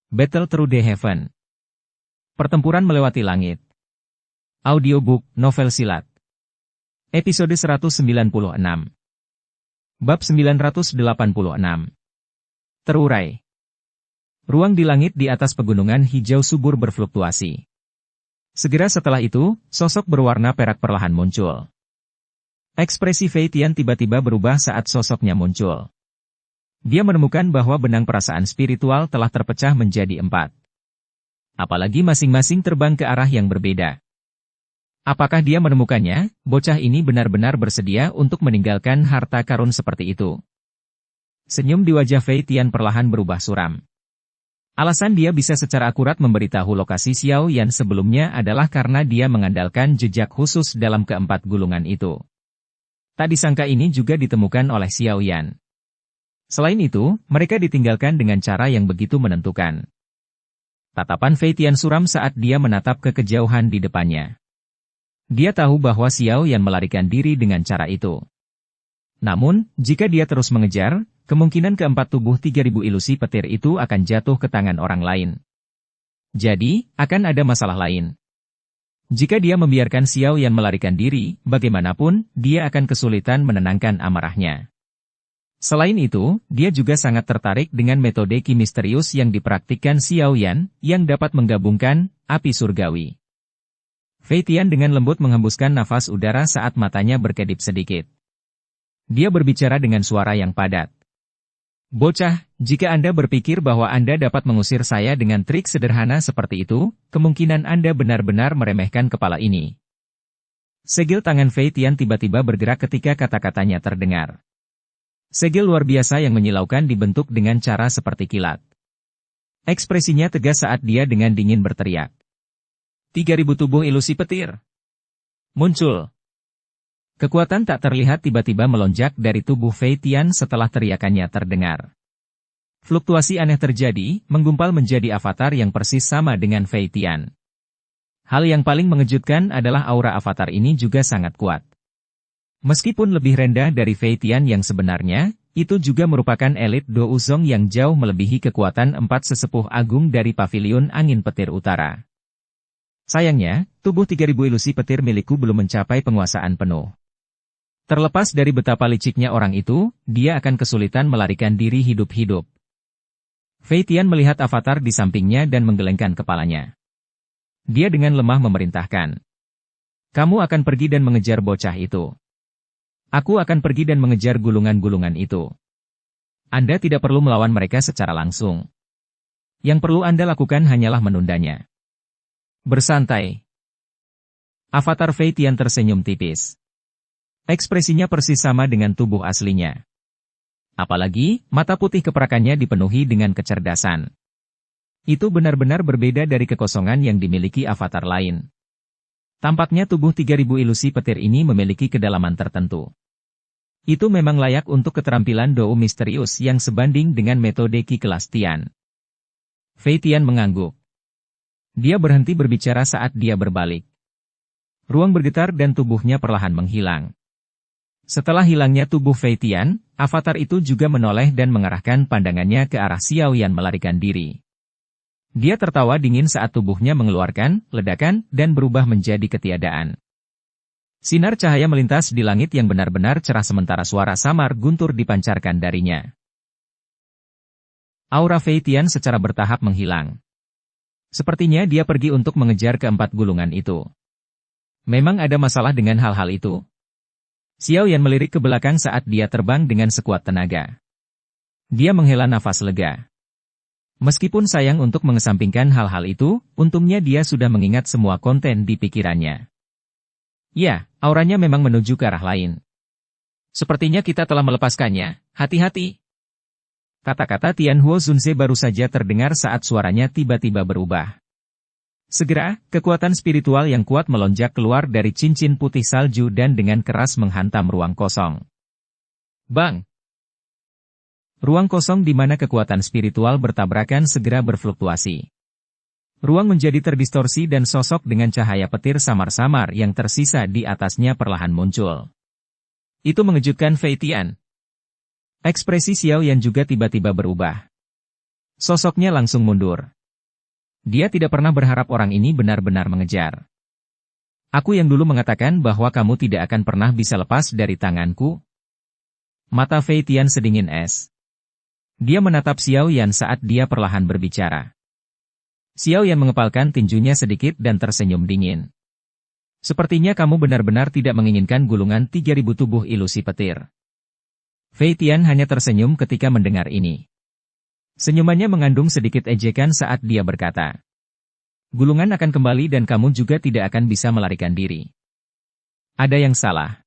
Battle Through the Heaven. Pertempuran melewati langit. Audiobook, novel silat. Episode 196. Bab 986. Terurai. Ruang di langit di atas pegunungan hijau subur berfluktuasi. Segera setelah itu, sosok berwarna perak perlahan muncul. Ekspresi Fei Tian tiba-tiba berubah saat sosoknya muncul. Dia menemukan bahwa benang perasaan spiritual telah terpecah menjadi 4. Apalagi masing-masing terbang ke arah yang berbeda. Apakah dia menemukannya? Bocah ini benar-benar bersedia untuk meninggalkan harta karun seperti itu. Senyum di wajah Fei Tian perlahan berubah suram. Alasan dia bisa secara akurat memberitahu lokasi Xiao Yan sebelumnya adalah karena dia mengandalkan jejak khusus dalam keempat gulungan itu. Tak disangka ini juga ditemukan oleh Xiao Yan. Selain itu, mereka ditinggalkan dengan cara yang begitu menentukan. Tatapan Fei Tian suram saat dia menatap ke kejauhan di depannya. Dia tahu bahwa Xiao Yan melarikan diri dengan cara itu. Namun, jika dia terus mengejar, kemungkinan keempat tubuh 3000 ilusi petir itu akan jatuh ke tangan orang lain. Jadi, akan ada masalah lain. Jika dia membiarkan Xiao Yan melarikan diri, bagaimanapun, dia akan kesulitan menenangkan amarahnya. Selain itu, dia juga sangat tertarik dengan metode ki misterius yang dipraktikkan Xiao Yan, yang dapat menggabungkan api surgawi. Fei Tian dengan lembut menghembuskan nafas udara saat matanya berkedip sedikit. Dia berbicara dengan suara yang padat. Bocah, jika Anda berpikir bahwa Anda dapat mengusir saya dengan trik sederhana seperti itu, kemungkinan Anda benar-benar meremehkan kepala ini. Segel tangan Fei Tian tiba-tiba bergerak ketika kata-katanya terdengar. Segel luar biasa yang menyilaukan dibentuk dengan cara seperti kilat. Ekspresinya tegas saat dia dengan dingin berteriak. 3000 tubuh ilusi petir. Muncul. Kekuatan tak terlihat tiba-tiba melonjak dari tubuh Fei Tian setelah teriakannya terdengar. Fluktuasi aneh terjadi, menggumpal menjadi avatar yang persis sama dengan Fei Tian. Hal yang paling mengejutkan adalah aura avatar ini juga sangat kuat. Meskipun lebih rendah dari Fei Tian yang sebenarnya, itu juga merupakan elit Do Uzong yang jauh melebihi kekuatan 4 sesepuh agung dari paviliun angin petir utara. Sayangnya, tubuh 3000 ilusi petir milikku belum mencapai penguasaan penuh. Terlepas dari betapa liciknya orang itu, dia akan kesulitan melarikan diri hidup-hidup. Fei Tian melihat avatar di sampingnya dan menggelengkan kepalanya. Dia dengan lemah memerintahkan. Kamu akan pergi dan mengejar bocah itu. Aku akan pergi dan mengejar gulungan-gulungan itu. Anda tidak perlu melawan mereka secara langsung. Yang perlu Anda lakukan hanyalah menundanya. Bersantai. Avatar Fei Tian tersenyum tipis. Ekspresinya persis sama dengan tubuh aslinya. Apalagi, mata putih keperakannya dipenuhi dengan kecerdasan. Itu benar-benar berbeda dari kekosongan yang dimiliki avatar lain. Tampaknya tubuh 3000 ilusi petir ini memiliki kedalaman tertentu. Itu memang layak untuk keterampilan Do misterius yang sebanding dengan metode ki kelas Tian. Fei Tian mengangguk. Dia berhenti berbicara saat dia berbalik. Ruang bergetar dan tubuhnya perlahan menghilang. Setelah hilangnya tubuh Fei Tian, avatar itu juga menoleh dan mengarahkan pandangannya ke arah Xiao Yan melarikan diri. Dia tertawa dingin saat tubuhnya mengeluarkan ledakan dan berubah menjadi ketiadaan. Sinar cahaya melintas di langit yang benar-benar cerah sementara suara samar guntur dipancarkan darinya. Aura Fei Tian secara bertahap menghilang. Sepertinya dia pergi untuk mengejar keempat gulungan itu. Memang ada masalah dengan hal-hal itu. Xiao Yan melirik ke belakang saat dia terbang dengan sekuat tenaga. Dia menghela nafas lega. Meskipun sayang untuk mengesampingkan hal-hal itu, untungnya dia sudah mengingat semua konten di pikirannya. Ya, auranya memang menuju ke arah lain. Sepertinya kita telah melepaskannya, hati-hati. Kata-kata Tian Huo Zunze baru saja terdengar saat suaranya tiba-tiba berubah. Segera, kekuatan spiritual yang kuat melonjak keluar dari cincin putih salju dan dengan keras menghantam ruang kosong. Bang! Ruang kosong di mana kekuatan spiritual bertabrakan segera berfluktuasi. Ruang menjadi terdistorsi dan sosok dengan cahaya petir samar-samar yang tersisa di atasnya perlahan muncul. Itu mengejutkan Fei Tian. Ekspresi Xiao Yan juga tiba-tiba berubah. Sosoknya langsung mundur. Dia tidak pernah berharap orang ini benar-benar mengejar. Aku yang dulu mengatakan bahwa kamu tidak akan pernah bisa lepas dari tanganku. Mata Fei Tian sedingin es. Dia menatap Xiao Yan saat dia perlahan berbicara. Xiao Yan mengepalkan tinjunya sedikit dan tersenyum dingin. Sepertinya kamu benar-benar tidak menginginkan gulungan 3000 tubuh ilusi petir. Fei Tian hanya tersenyum ketika mendengar ini. Senyumannya mengandung sedikit ejekan saat dia berkata, "Gulungan akan kembali dan kamu juga tidak akan bisa melarikan diri." Ada yang salah.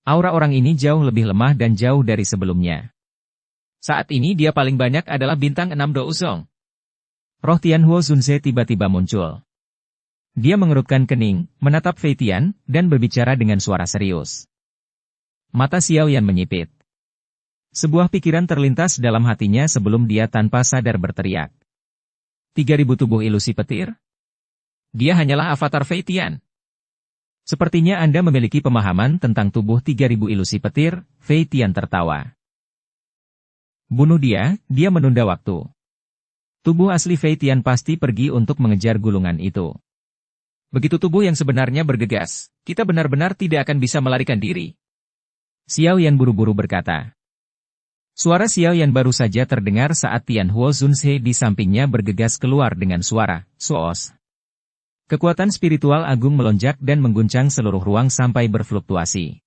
Aura orang ini jauh lebih lemah dan jauh dari sebelumnya. Saat ini dia paling banyak adalah bintang 6 Do Usong. Roh Tianhuo Zunze tiba-tiba muncul. Dia mengerutkan kening, menatap Fei Tian, dan berbicara dengan suara serius. Mata Xiao Yan menyipit. Sebuah pikiran terlintas dalam hatinya sebelum dia tanpa sadar berteriak. 3000 tubuh ilusi petir? Dia hanyalah avatar Fei Tian. Sepertinya Anda memiliki pemahaman tentang tubuh 3000 ilusi petir, Fei Tian tertawa. Bunuh dia menunda waktu. Tubuh asli Fei Tian pasti pergi untuk mengejar gulungan itu. Begitu tubuh yang sebenarnya bergegas, kita benar-benar tidak akan bisa melarikan diri. Xiao Yan buru-buru berkata. Suara Xiao Yan baru saja terdengar saat Tianhuo Zunze di sampingnya bergegas keluar dengan suara, "Soos." Kekuatan spiritual agung melonjak dan mengguncang seluruh ruang sampai berfluktuasi.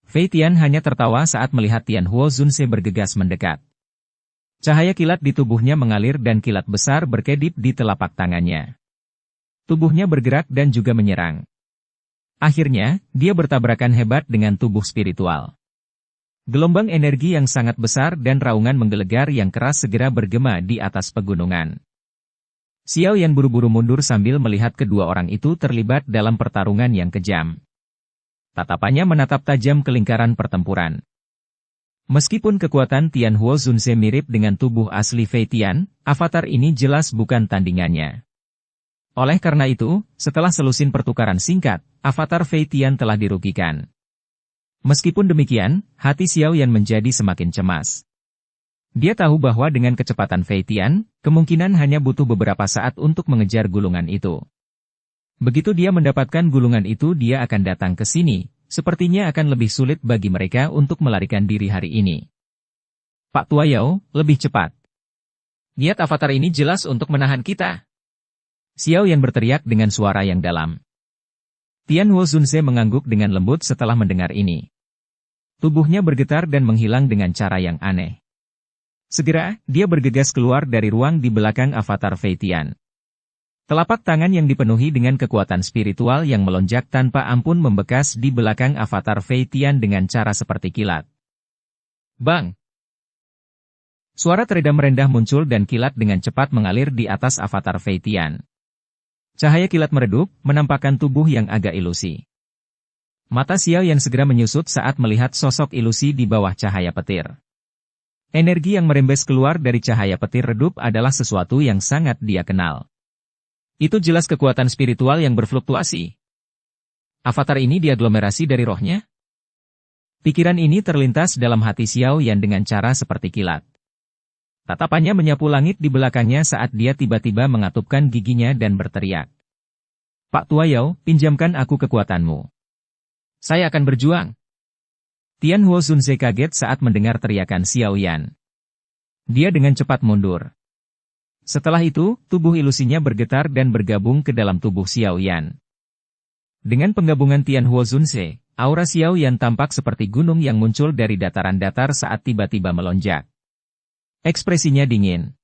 Fei Tian hanya tertawa saat melihat Tianhuo Zunze bergegas mendekat. Cahaya kilat di tubuhnya mengalir dan kilat besar berkedip di telapak tangannya. Tubuhnya bergerak dan juga menyerang. Akhirnya, dia bertabrakan hebat dengan tubuh spiritual. Gelombang energi yang sangat besar dan raungan menggelegar yang keras segera bergema di atas pegunungan. Xiao Yan buru-buru mundur sambil melihat kedua orang itu terlibat dalam pertarungan yang kejam. Tatapannya menatap tajam ke lingkaran pertempuran. Meskipun kekuatan Tianhuo Zunze mirip dengan tubuh asli Fei Tian, avatar ini jelas bukan tandingannya. Oleh karena itu, setelah selusin pertukaran singkat, avatar Fei Tian telah dirugikan. Meskipun demikian, hati Xiao Yan menjadi semakin cemas. Dia tahu bahwa dengan kecepatan Fei Tian, kemungkinan hanya butuh beberapa saat untuk mengejar gulungan itu. Begitu dia mendapatkan gulungan itu dia akan datang ke sini, sepertinya akan lebih sulit bagi mereka untuk melarikan diri hari ini. Pak Tua Yao, lebih cepat. Niat avatar ini jelas untuk menahan kita. Xiao Yan berteriak dengan suara yang dalam. Tianhuo Zunze mengangguk dengan lembut setelah mendengar ini. Tubuhnya bergetar dan menghilang dengan cara yang aneh. Segera, dia bergegas keluar dari ruang di belakang avatar Fei Tian. Telapak tangan yang dipenuhi dengan kekuatan spiritual yang melonjak tanpa ampun membekas di belakang avatar Fei Tian dengan cara seperti kilat. Bang! Suara teredam rendah muncul dan kilat dengan cepat mengalir di atas avatar Fei Tian. Cahaya kilat meredup, menampakkan tubuh yang agak ilusi. Mata Xiao Yan segera menyusut saat melihat sosok ilusi di bawah cahaya petir. Energi yang merembes keluar dari cahaya petir redup adalah sesuatu yang sangat dia kenal. Itu jelas kekuatan spiritual yang berfluktuasi. Avatar ini diaglomerasi dari rohnya? Pikiran ini terlintas dalam hati Xiao Yan dengan cara seperti kilat. Tatapannya menyapu langit di belakangnya saat dia tiba-tiba mengatupkan giginya dan berteriak. Pak Tua Yao, pinjamkan aku kekuatanmu. Saya akan berjuang. Tianhuo Zunze kaget saat mendengar teriakan Xiao Yan. Dia dengan cepat mundur. Setelah itu, tubuh ilusinya bergetar dan bergabung ke dalam tubuh Xiao Yan. Dengan penggabungan Tianhuo Zunze, aura Xiao Yan tampak seperti gunung yang muncul dari dataran datar saat tiba-tiba melonjak. Ekspresinya dingin.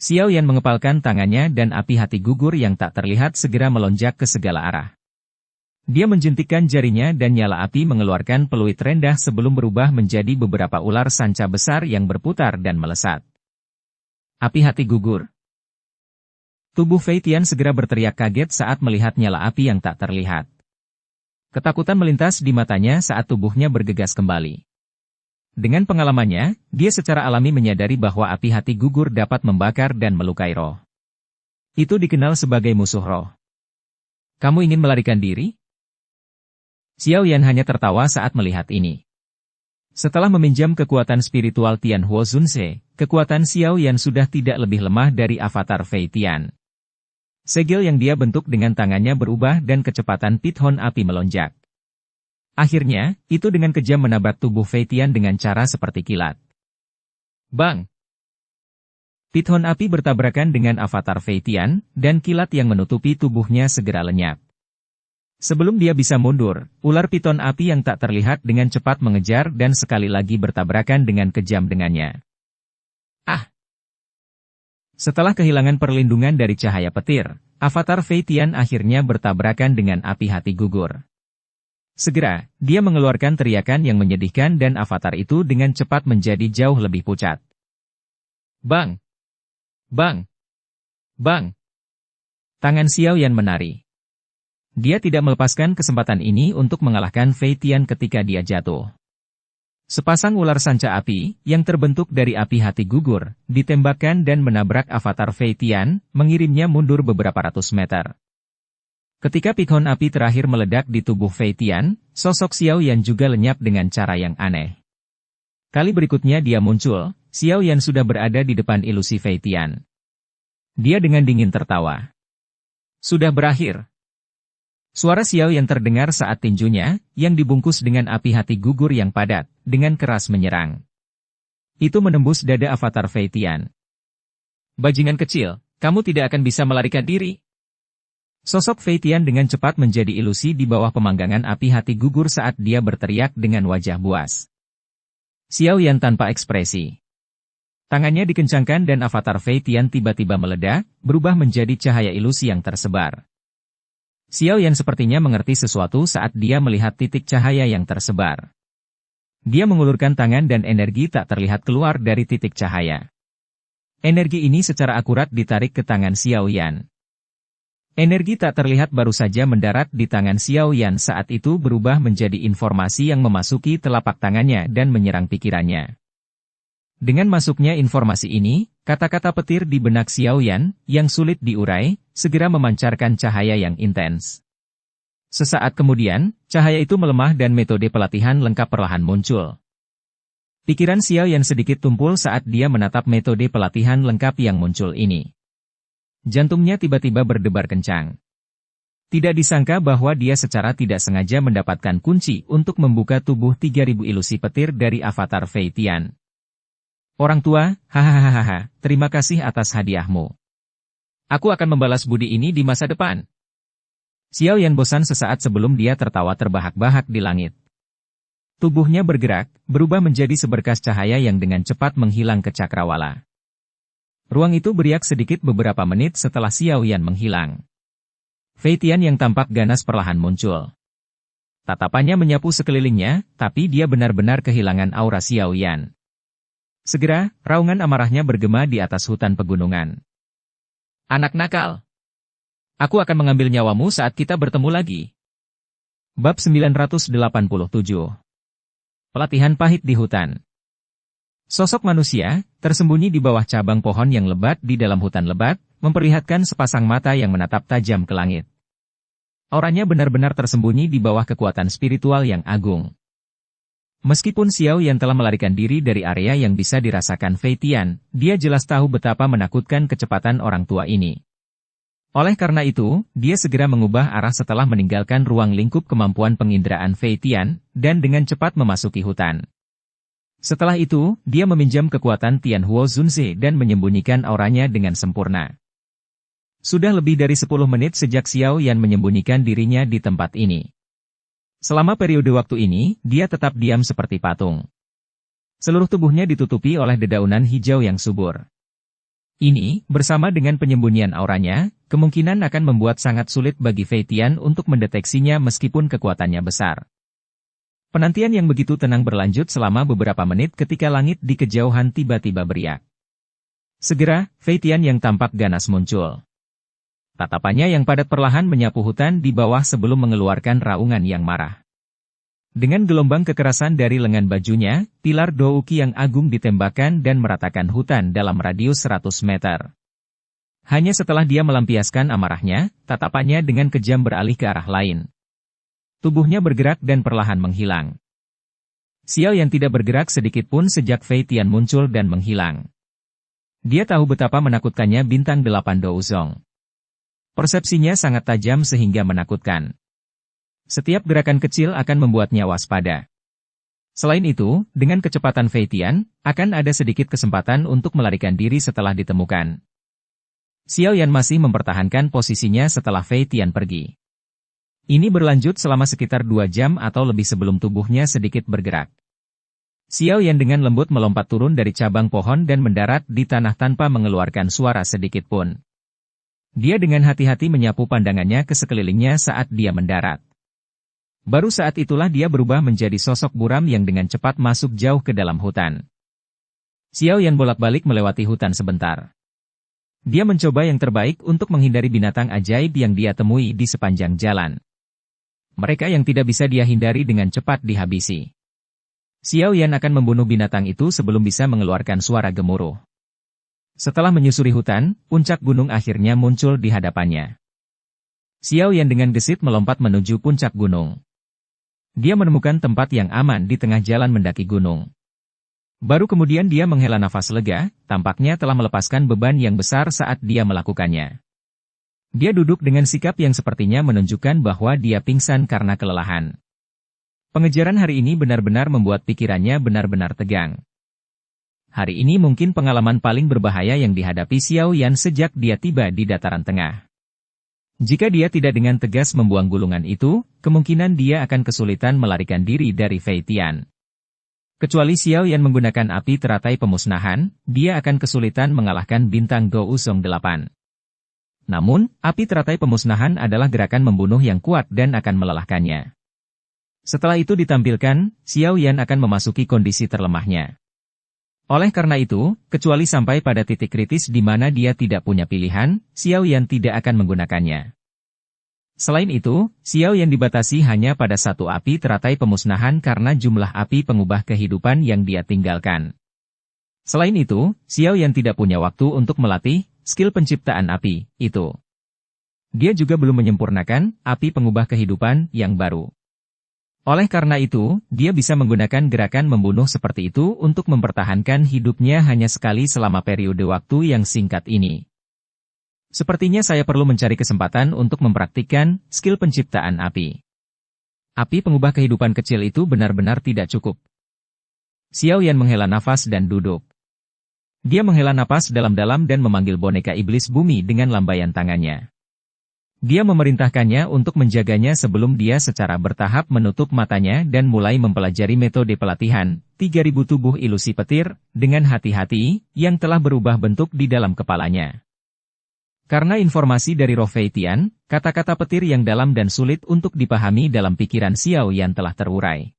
Xiao Yan mengepalkan tangannya dan api hati gugur yang tak terlihat segera melonjak ke segala arah. Dia menjentikkan jarinya dan nyala api mengeluarkan peluit rendah sebelum berubah menjadi beberapa ular sanca besar yang berputar dan melesat. Api hati gugur. Tubuh Fei Tian segera berteriak kaget saat melihat nyala api yang tak terlihat. Ketakutan melintas di matanya saat tubuhnya bergegas kembali. Dengan pengalamannya, dia secara alami menyadari bahwa api hati gugur dapat membakar dan melukai roh. Itu dikenal sebagai musuh roh. Kamu ingin melarikan diri? Xiao Yan hanya tertawa saat melihat ini. Setelah meminjam kekuatan spiritual Tianhuo Zunze, kekuatan Xiao Yan sudah tidak lebih lemah dari avatar Fei Tian. Segel yang dia bentuk dengan tangannya berubah dan kecepatan pithon api melonjak. Akhirnya, itu dengan kejam menabrak tubuh Fei Tian dengan cara seperti kilat. Bang! Pithon api bertabrakan dengan avatar Fei Tian, dan kilat yang menutupi tubuhnya segera lenyap. Sebelum dia bisa mundur, ular piton api yang tak terlihat dengan cepat mengejar dan sekali lagi bertabrakan dengan kejam dengannya. Ah! Setelah kehilangan perlindungan dari cahaya petir, avatar Fei Tian akhirnya bertabrakan dengan api hati gugur. Segera, dia mengeluarkan teriakan yang menyedihkan dan avatar itu dengan cepat menjadi jauh lebih pucat. Bang! Bang! Bang! Tangan Xiao Yan menari. Dia tidak melepaskan kesempatan ini untuk mengalahkan Fei Tian ketika dia jatuh. Sepasang ular sanca api, yang terbentuk dari api hati gugur, ditembakkan dan menabrak avatar Fei Tian, mengirimnya mundur beberapa ratus meter. Ketika pithon api terakhir meledak di tubuh Fei Tian, sosok Xiao Yan juga lenyap dengan cara yang aneh. Kali berikutnya dia muncul, Xiao Yan sudah berada di depan ilusi Fei Tian. Dia dengan dingin tertawa. Sudah berakhir. Suara Xiao Yan terdengar saat tinjunya, yang dibungkus dengan api hati gugur yang padat, dengan keras menyerang. Itu menembus dada avatar Fei Tian. Bajingan kecil, kamu tidak akan bisa melarikan diri. Sosok Fei Tian dengan cepat menjadi ilusi di bawah pemanggangan api hati gugur saat dia berteriak dengan wajah buas. Xiao Yan tanpa ekspresi. Tangannya dikencangkan dan avatar Fei Tian tiba-tiba meledak, berubah menjadi cahaya ilusi yang tersebar. Xiao Yan sepertinya mengerti sesuatu saat dia melihat titik cahaya yang tersebar. Dia mengulurkan tangan dan energi tak terlihat keluar dari titik cahaya. Energi ini secara akurat ditarik ke tangan Xiao Yan. Energi tak terlihat baru saja mendarat di tangan Xiao Yan saat itu berubah menjadi informasi yang memasuki telapak tangannya dan menyerang pikirannya. Dengan masuknya informasi ini, kata-kata petir di benak Xiao Yan, yang sulit diurai, segera memancarkan cahaya yang intens. Sesaat kemudian, cahaya itu melemah dan metode pelatihan lengkap perlahan muncul. Pikiran Xiao Yan sedikit tumpul saat dia menatap metode pelatihan lengkap yang muncul ini. Jantungnya tiba-tiba berdebar kencang. Tidak disangka bahwa dia secara tidak sengaja mendapatkan kunci untuk membuka tubuh 3000 ilusi petir dari avatar Fei Tian. Orang tua, hahaha, terima kasih atas hadiahmu. Aku akan membalas budi ini di masa depan. Xiao Yan bosan sesaat sebelum dia tertawa terbahak-bahak di langit. Tubuhnya bergerak, berubah menjadi seberkas cahaya yang dengan cepat menghilang ke cakrawala. Ruang itu beriak sedikit beberapa menit setelah Xiao Yan menghilang. Fei Tian yang tampak ganas perlahan muncul. Tatapannya menyapu sekelilingnya, tapi dia benar-benar kehilangan aura Xiao Yan. Segera, raungan amarahnya bergema di atas hutan pegunungan. Anak nakal! Aku akan mengambil nyawamu saat kita bertemu lagi. Bab 987. Pelatihan pahit di hutan. Sosok manusia, tersembunyi di bawah cabang pohon yang lebat di dalam hutan lebat, memperlihatkan sepasang mata yang menatap tajam ke langit. Auranya benar-benar tersembunyi di bawah kekuatan spiritual yang agung. Meskipun Xiao Yan telah melarikan diri dari area yang bisa dirasakan Fei Tian, dia jelas tahu betapa menakutkan kecepatan orang tua ini. Oleh karena itu, dia segera mengubah arah setelah meninggalkan ruang lingkup kemampuan penginderaan Fei Tian, dan dengan cepat memasuki hutan. Setelah itu, dia meminjam kekuatan Tian Huo Zunze dan menyembunyikan auranya dengan sempurna. Sudah lebih dari 10 menit sejak Xiao Yan menyembunyikan dirinya di tempat ini. Selama periode waktu ini, dia tetap diam seperti patung. Seluruh tubuhnya ditutupi oleh dedaunan hijau yang subur. Ini, bersama dengan penyembunyian auranya, kemungkinan akan membuat sangat sulit bagi Fei Tian untuk mendeteksinya meskipun kekuatannya besar. Penantian yang begitu tenang berlanjut selama beberapa menit ketika langit di kejauhan tiba-tiba beriak. Segera, Fei Tian yang tampak ganas muncul. Tatapannya yang padat perlahan menyapu hutan di bawah sebelum mengeluarkan raungan yang marah. Dengan gelombang kekerasan dari lengan bajunya, pilar Douki yang agung ditembakkan dan meratakan hutan dalam radius 100 meter. Hanya setelah dia melampiaskan amarahnya, tatapannya dengan kejam beralih ke arah lain. Tubuhnya bergerak dan perlahan menghilang. Xiao yang tidak bergerak sedikit pun sejak Fei Tian muncul dan menghilang. Dia tahu betapa menakutkannya bintang 8 Douzong. Persepsinya sangat tajam sehingga menakutkan. Setiap gerakan kecil akan membuatnya waspada. Selain itu, dengan kecepatan Fei Tian, akan ada sedikit kesempatan untuk melarikan diri setelah ditemukan. Xiao Yan masih mempertahankan posisinya setelah Fei Tian pergi. Ini berlanjut selama sekitar 2 jam atau lebih sebelum tubuhnya sedikit bergerak. Xiao Yan dengan lembut melompat turun dari cabang pohon dan mendarat di tanah tanpa mengeluarkan suara sedikit pun. Dia dengan hati-hati menyapu pandangannya ke sekelilingnya saat dia mendarat. Baru saat itulah dia berubah menjadi sosok buram yang dengan cepat masuk jauh ke dalam hutan. Xiao Yan bolak-balik melewati hutan sebentar. Dia mencoba yang terbaik untuk menghindari binatang ajaib yang dia temui di sepanjang jalan. Mereka yang tidak bisa dia hindari dengan cepat dihabisi. Xiao Yan akan membunuh binatang itu sebelum bisa mengeluarkan suara gemuruh. Setelah menyusuri hutan, puncak gunung akhirnya muncul di hadapannya. Xiao Yan dengan gesit melompat menuju puncak gunung. Dia menemukan tempat yang aman di tengah jalan mendaki gunung. Baru kemudian dia menghela nafas lega, tampaknya telah melepaskan beban yang besar saat dia melakukannya. Dia duduk dengan sikap yang sepertinya menunjukkan bahwa dia pingsan karena kelelahan. Pengejaran hari ini benar-benar membuat pikirannya benar-benar tegang. Hari ini mungkin pengalaman paling berbahaya yang dihadapi Xiao Yan sejak dia tiba di dataran tengah. Jika dia tidak dengan tegas membuang gulungan itu, kemungkinan dia akan kesulitan melarikan diri dari Fei Tian. Kecuali Xiao Yan menggunakan api teratai pemusnahan, dia akan kesulitan mengalahkan bintang Douzong 8. Namun, api teratai pemusnahan adalah gerakan membunuh yang kuat dan akan melelahkannya. Setelah itu ditampilkan, Xiao Yan akan memasuki kondisi terlemahnya. Oleh karena itu, kecuali sampai pada titik kritis di mana dia tidak punya pilihan, Xiao Yan tidak akan menggunakannya. Selain itu, Xiao Yan dibatasi hanya pada satu api teratai pemusnahan karena jumlah api pengubah kehidupan yang dia tinggalkan. Selain itu, Xiao Yan tidak punya waktu untuk melatih skill penciptaan api itu. Dia juga belum menyempurnakan api pengubah kehidupan yang baru. Oleh karena itu, dia bisa menggunakan gerakan membunuh seperti itu untuk mempertahankan hidupnya hanya sekali selama periode waktu yang singkat ini. Sepertinya saya perlu mencari kesempatan untuk mempraktikkan skill penciptaan api. Api pengubah kehidupan kecil itu benar-benar tidak cukup. Xiao Yan menghela nafas dan duduk. Dia menghela napas dalam-dalam dan memanggil boneka iblis bumi dengan lambaian tangannya. Dia memerintahkannya untuk menjaganya sebelum dia secara bertahap menutup matanya dan mulai mempelajari metode pelatihan 3000 tubuh ilusi petir dengan hati-hati yang telah berubah bentuk di dalam kepalanya. Karena informasi dari Roh Fei Tian, kata-kata petir yang dalam dan sulit untuk dipahami dalam pikiran Xiao Yan telah terurai.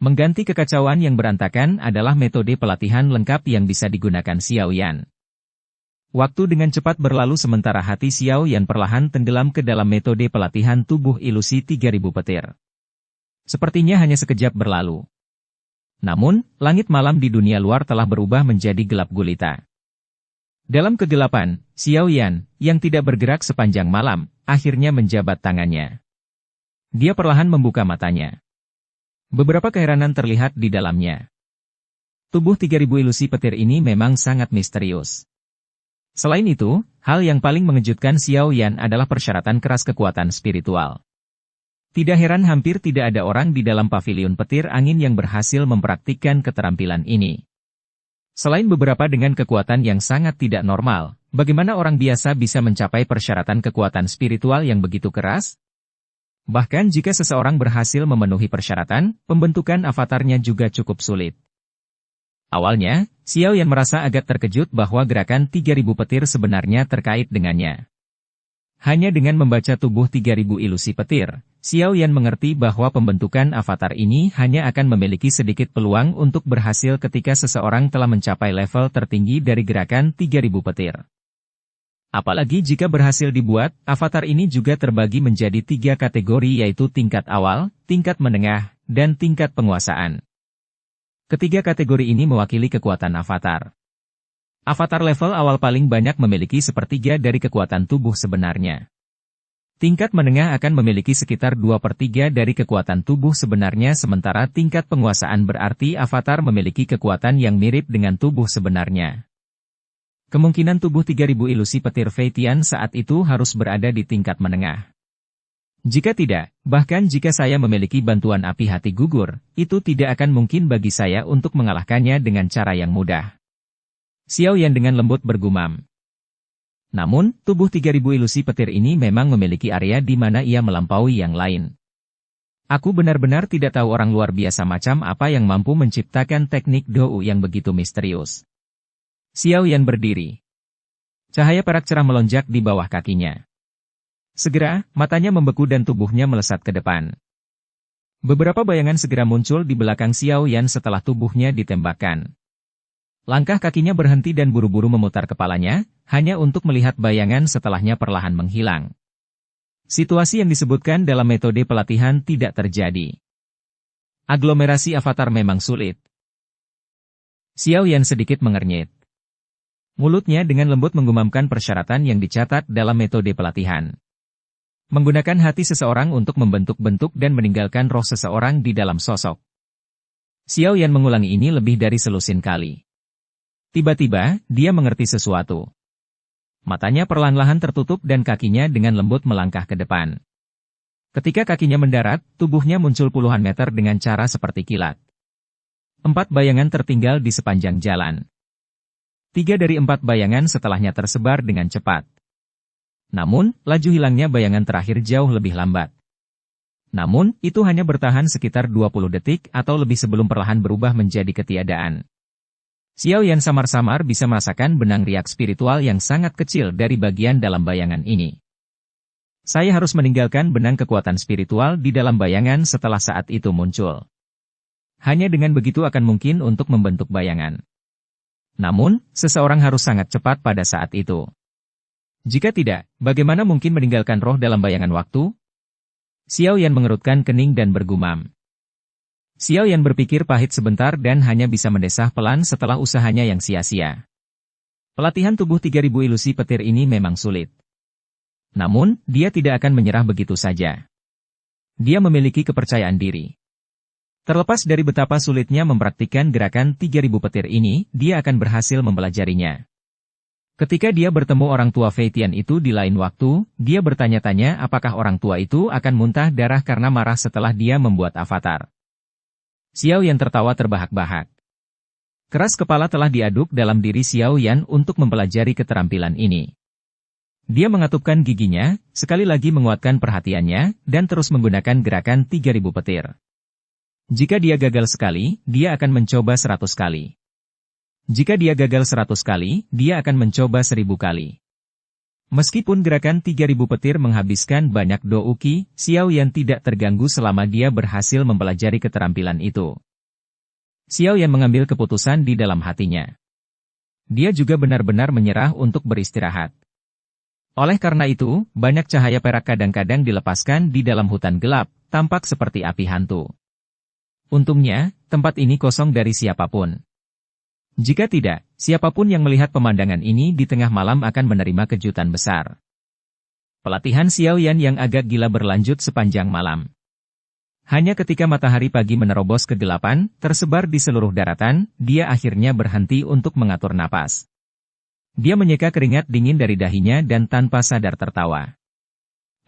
Mengganti kekacauan yang berantakan adalah metode pelatihan lengkap yang bisa digunakan Xiao Yan. Waktu dengan cepat berlalu sementara hati Xiao Yan perlahan tenggelam ke dalam metode pelatihan tubuh ilusi 3000 petir. Sepertinya hanya sekejap berlalu. Namun, langit malam di dunia luar telah berubah menjadi gelap gulita. Dalam kegelapan, Xiao Yan, yang tidak bergerak sepanjang malam, akhirnya menjabat tangannya. Dia perlahan membuka matanya. Beberapa keheranan terlihat di dalamnya. Tubuh 3000 ilusi petir ini memang sangat misterius. Selain itu, hal yang paling mengejutkan Xiao Yan adalah persyaratan keras kekuatan spiritual. Tidak heran hampir tidak ada orang di dalam pavilion petir angin yang berhasil mempraktikkan keterampilan ini. Selain beberapa dengan kekuatan yang sangat tidak normal, bagaimana orang biasa bisa mencapai persyaratan kekuatan spiritual yang begitu keras? Bahkan jika seseorang berhasil memenuhi persyaratan, pembentukan avatarnya juga cukup sulit. Awalnya, Xiao Yan merasa agak terkejut bahwa gerakan 3000 petir sebenarnya terkait dengannya. Hanya dengan membaca tubuh 3000 ilusi petir, Xiao Yan mengerti bahwa pembentukan avatar ini hanya akan memiliki sedikit peluang untuk berhasil ketika seseorang telah mencapai level tertinggi dari gerakan 3000 petir. Apalagi jika berhasil dibuat, avatar ini juga terbagi menjadi 3 kategori yaitu tingkat awal, tingkat menengah, dan tingkat penguasaan. Ketiga kategori ini mewakili kekuatan avatar. Avatar level awal paling banyak memiliki sepertiga dari kekuatan tubuh sebenarnya. Tingkat menengah akan memiliki sekitar 2/3 dari kekuatan tubuh sebenarnya sementara tingkat penguasaan berarti avatar memiliki kekuatan yang mirip dengan tubuh sebenarnya. Kemungkinan tubuh 3000 ilusi petir Fei Tian saat itu harus berada di tingkat menengah. Jika tidak, bahkan jika saya memiliki bantuan api hati gugur, itu tidak akan mungkin bagi saya untuk mengalahkannya dengan cara yang mudah. Xiao Yan dengan lembut bergumam. Namun, tubuh 3000 ilusi petir ini memang memiliki area di mana ia melampaui yang lain. Aku benar-benar tidak tahu orang luar biasa macam apa yang mampu menciptakan teknik Dou yang begitu misterius. Xiao Yan berdiri. Cahaya perak cerah melonjak di bawah kakinya. Segera, matanya membeku dan tubuhnya melesat ke depan. Beberapa bayangan segera muncul di belakang Xiao Yan setelah tubuhnya ditembakkan. Langkah kakinya berhenti dan buru-buru memutar kepalanya, hanya untuk melihat bayangan setelahnya perlahan menghilang. Situasi yang disebutkan dalam metode pelatihan tidak terjadi. Aglomerasi avatar memang sulit. Xiao Yan sedikit mengernyit. Mulutnya dengan lembut menggumamkan persyaratan yang dicatat dalam metode pelatihan. Menggunakan hati seseorang untuk membentuk-bentuk dan meninggalkan roh seseorang di dalam sosok. Xiao Yan mengulangi ini lebih dari selusin kali. Tiba-tiba, dia mengerti sesuatu. Matanya perlahan-lahan tertutup dan kakinya dengan lembut melangkah ke depan. Ketika kakinya mendarat, tubuhnya muncul puluhan meter dengan cara seperti kilat. 4 bayangan tertinggal di sepanjang jalan. 3 dari 4 bayangan setelahnya tersebar dengan cepat. Namun, laju hilangnya bayangan terakhir jauh lebih lambat. Namun, itu hanya bertahan sekitar 20 detik atau lebih sebelum perlahan berubah menjadi ketiadaan. Xiao Yan samar-samar bisa merasakan benang riak spiritual yang sangat kecil dari bagian dalam bayangan ini. Saya harus meninggalkan benang kekuatan spiritual di dalam bayangan setelah saat itu muncul. Hanya dengan begitu akan mungkin untuk membentuk bayangan. Namun, seseorang harus sangat cepat pada saat itu. Jika tidak, bagaimana mungkin meninggalkan roh dalam bayangan waktu? Xiao Yan mengerutkan kening dan bergumam. Xiao Yan berpikir pahit sebentar dan hanya bisa mendesah pelan setelah usahanya yang sia-sia. Pelatihan tubuh 3000 ilusi petir ini memang sulit. Namun, dia tidak akan menyerah begitu saja. Dia memiliki kepercayaan diri. Terlepas dari betapa sulitnya mempraktikkan gerakan 3000 petir ini, dia akan berhasil mempelajarinya. Ketika dia bertemu orang tua Fei Tian itu di lain waktu, dia bertanya-tanya apakah orang tua itu akan muntah darah karena marah setelah dia membuat avatar. Xiao Yan tertawa terbahak-bahak. Keras kepala telah diaduk dalam diri Xiao Yan untuk mempelajari keterampilan ini. Dia mengatupkan giginya, sekali lagi menguatkan perhatiannya, dan terus menggunakan gerakan 3000 petir. Jika dia gagal sekali, dia akan mencoba 100 kali. Jika dia gagal 100 kali, dia akan mencoba 1000 kali. Meskipun gerakan 3000 petir menghabiskan banyak douki, Xiao Yan tidak terganggu selama dia berhasil mempelajari keterampilan itu. Xiao Yan mengambil keputusan di dalam hatinya. Dia juga benar-benar menyerah untuk beristirahat. Oleh karena itu, banyak cahaya perak kadang-kadang dilepaskan di dalam hutan gelap, tampak seperti api hantu. Untungnya, tempat ini kosong dari siapapun. Jika tidak, siapapun yang melihat pemandangan ini di tengah malam akan menerima kejutan besar. Pelatihan Xiao Yan yang agak gila berlanjut sepanjang malam. Hanya ketika matahari pagi menerobos kegelapan, tersebar di seluruh daratan, dia akhirnya berhenti untuk mengatur napas. Dia menyeka keringat dingin dari dahinya dan tanpa sadar tertawa.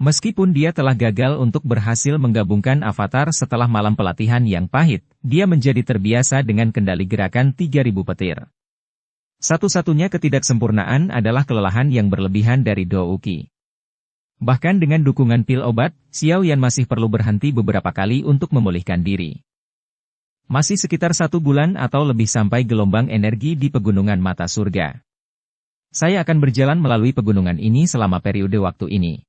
Meskipun dia telah gagal untuk berhasil menggabungkan avatar setelah malam pelatihan yang pahit, dia menjadi terbiasa dengan kendali gerakan 3000 petir. Satu-satunya ketidaksempurnaan adalah kelelahan yang berlebihan dari douki. Bahkan dengan dukungan pil obat, Xiao Yan masih perlu berhenti beberapa kali untuk memulihkan diri. Masih sekitar 1 bulan atau lebih sampai gelombang energi di pegunungan mata surga. Saya akan berjalan melalui pegunungan ini selama periode waktu ini.